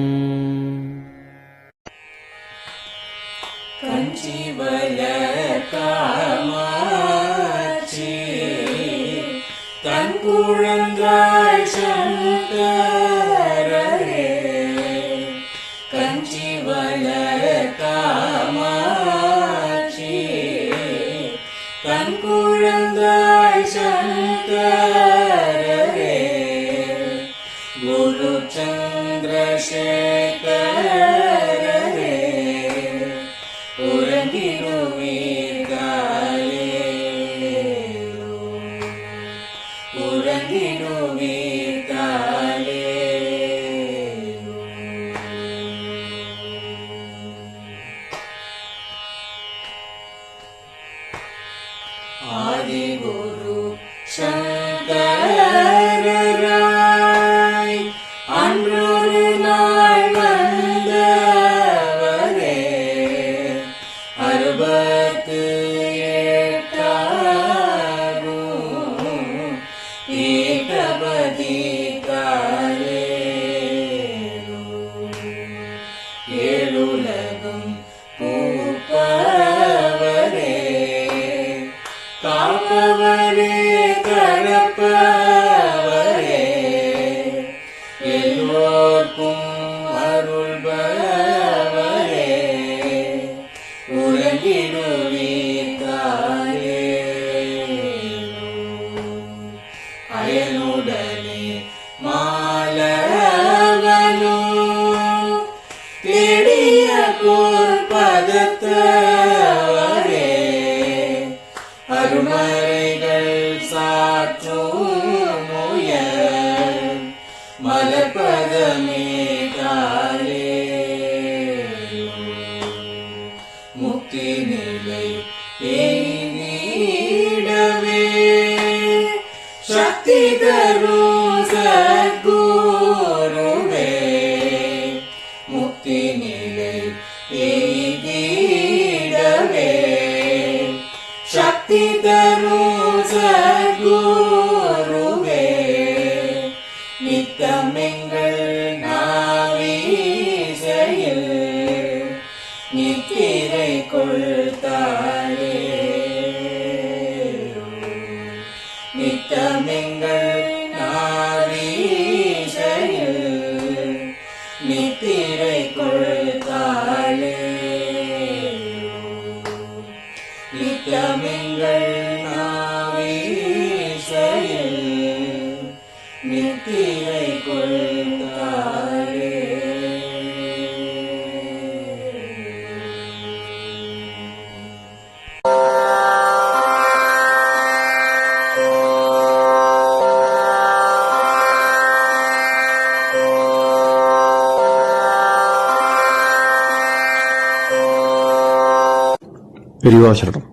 பெரியவாசரணம்.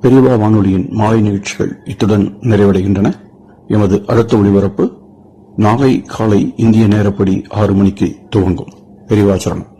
பெரியவா வானொலியின் மாலை நிகழ்ச்சிகள் இத்துடன் நிறைவடைகின்றன. எமது அடுத்த ஒளிபரப்பு நாளை காலை இந்திய நேரப்படி 6 மணிக்கு துவங்கும். பெரியவாசரணம்.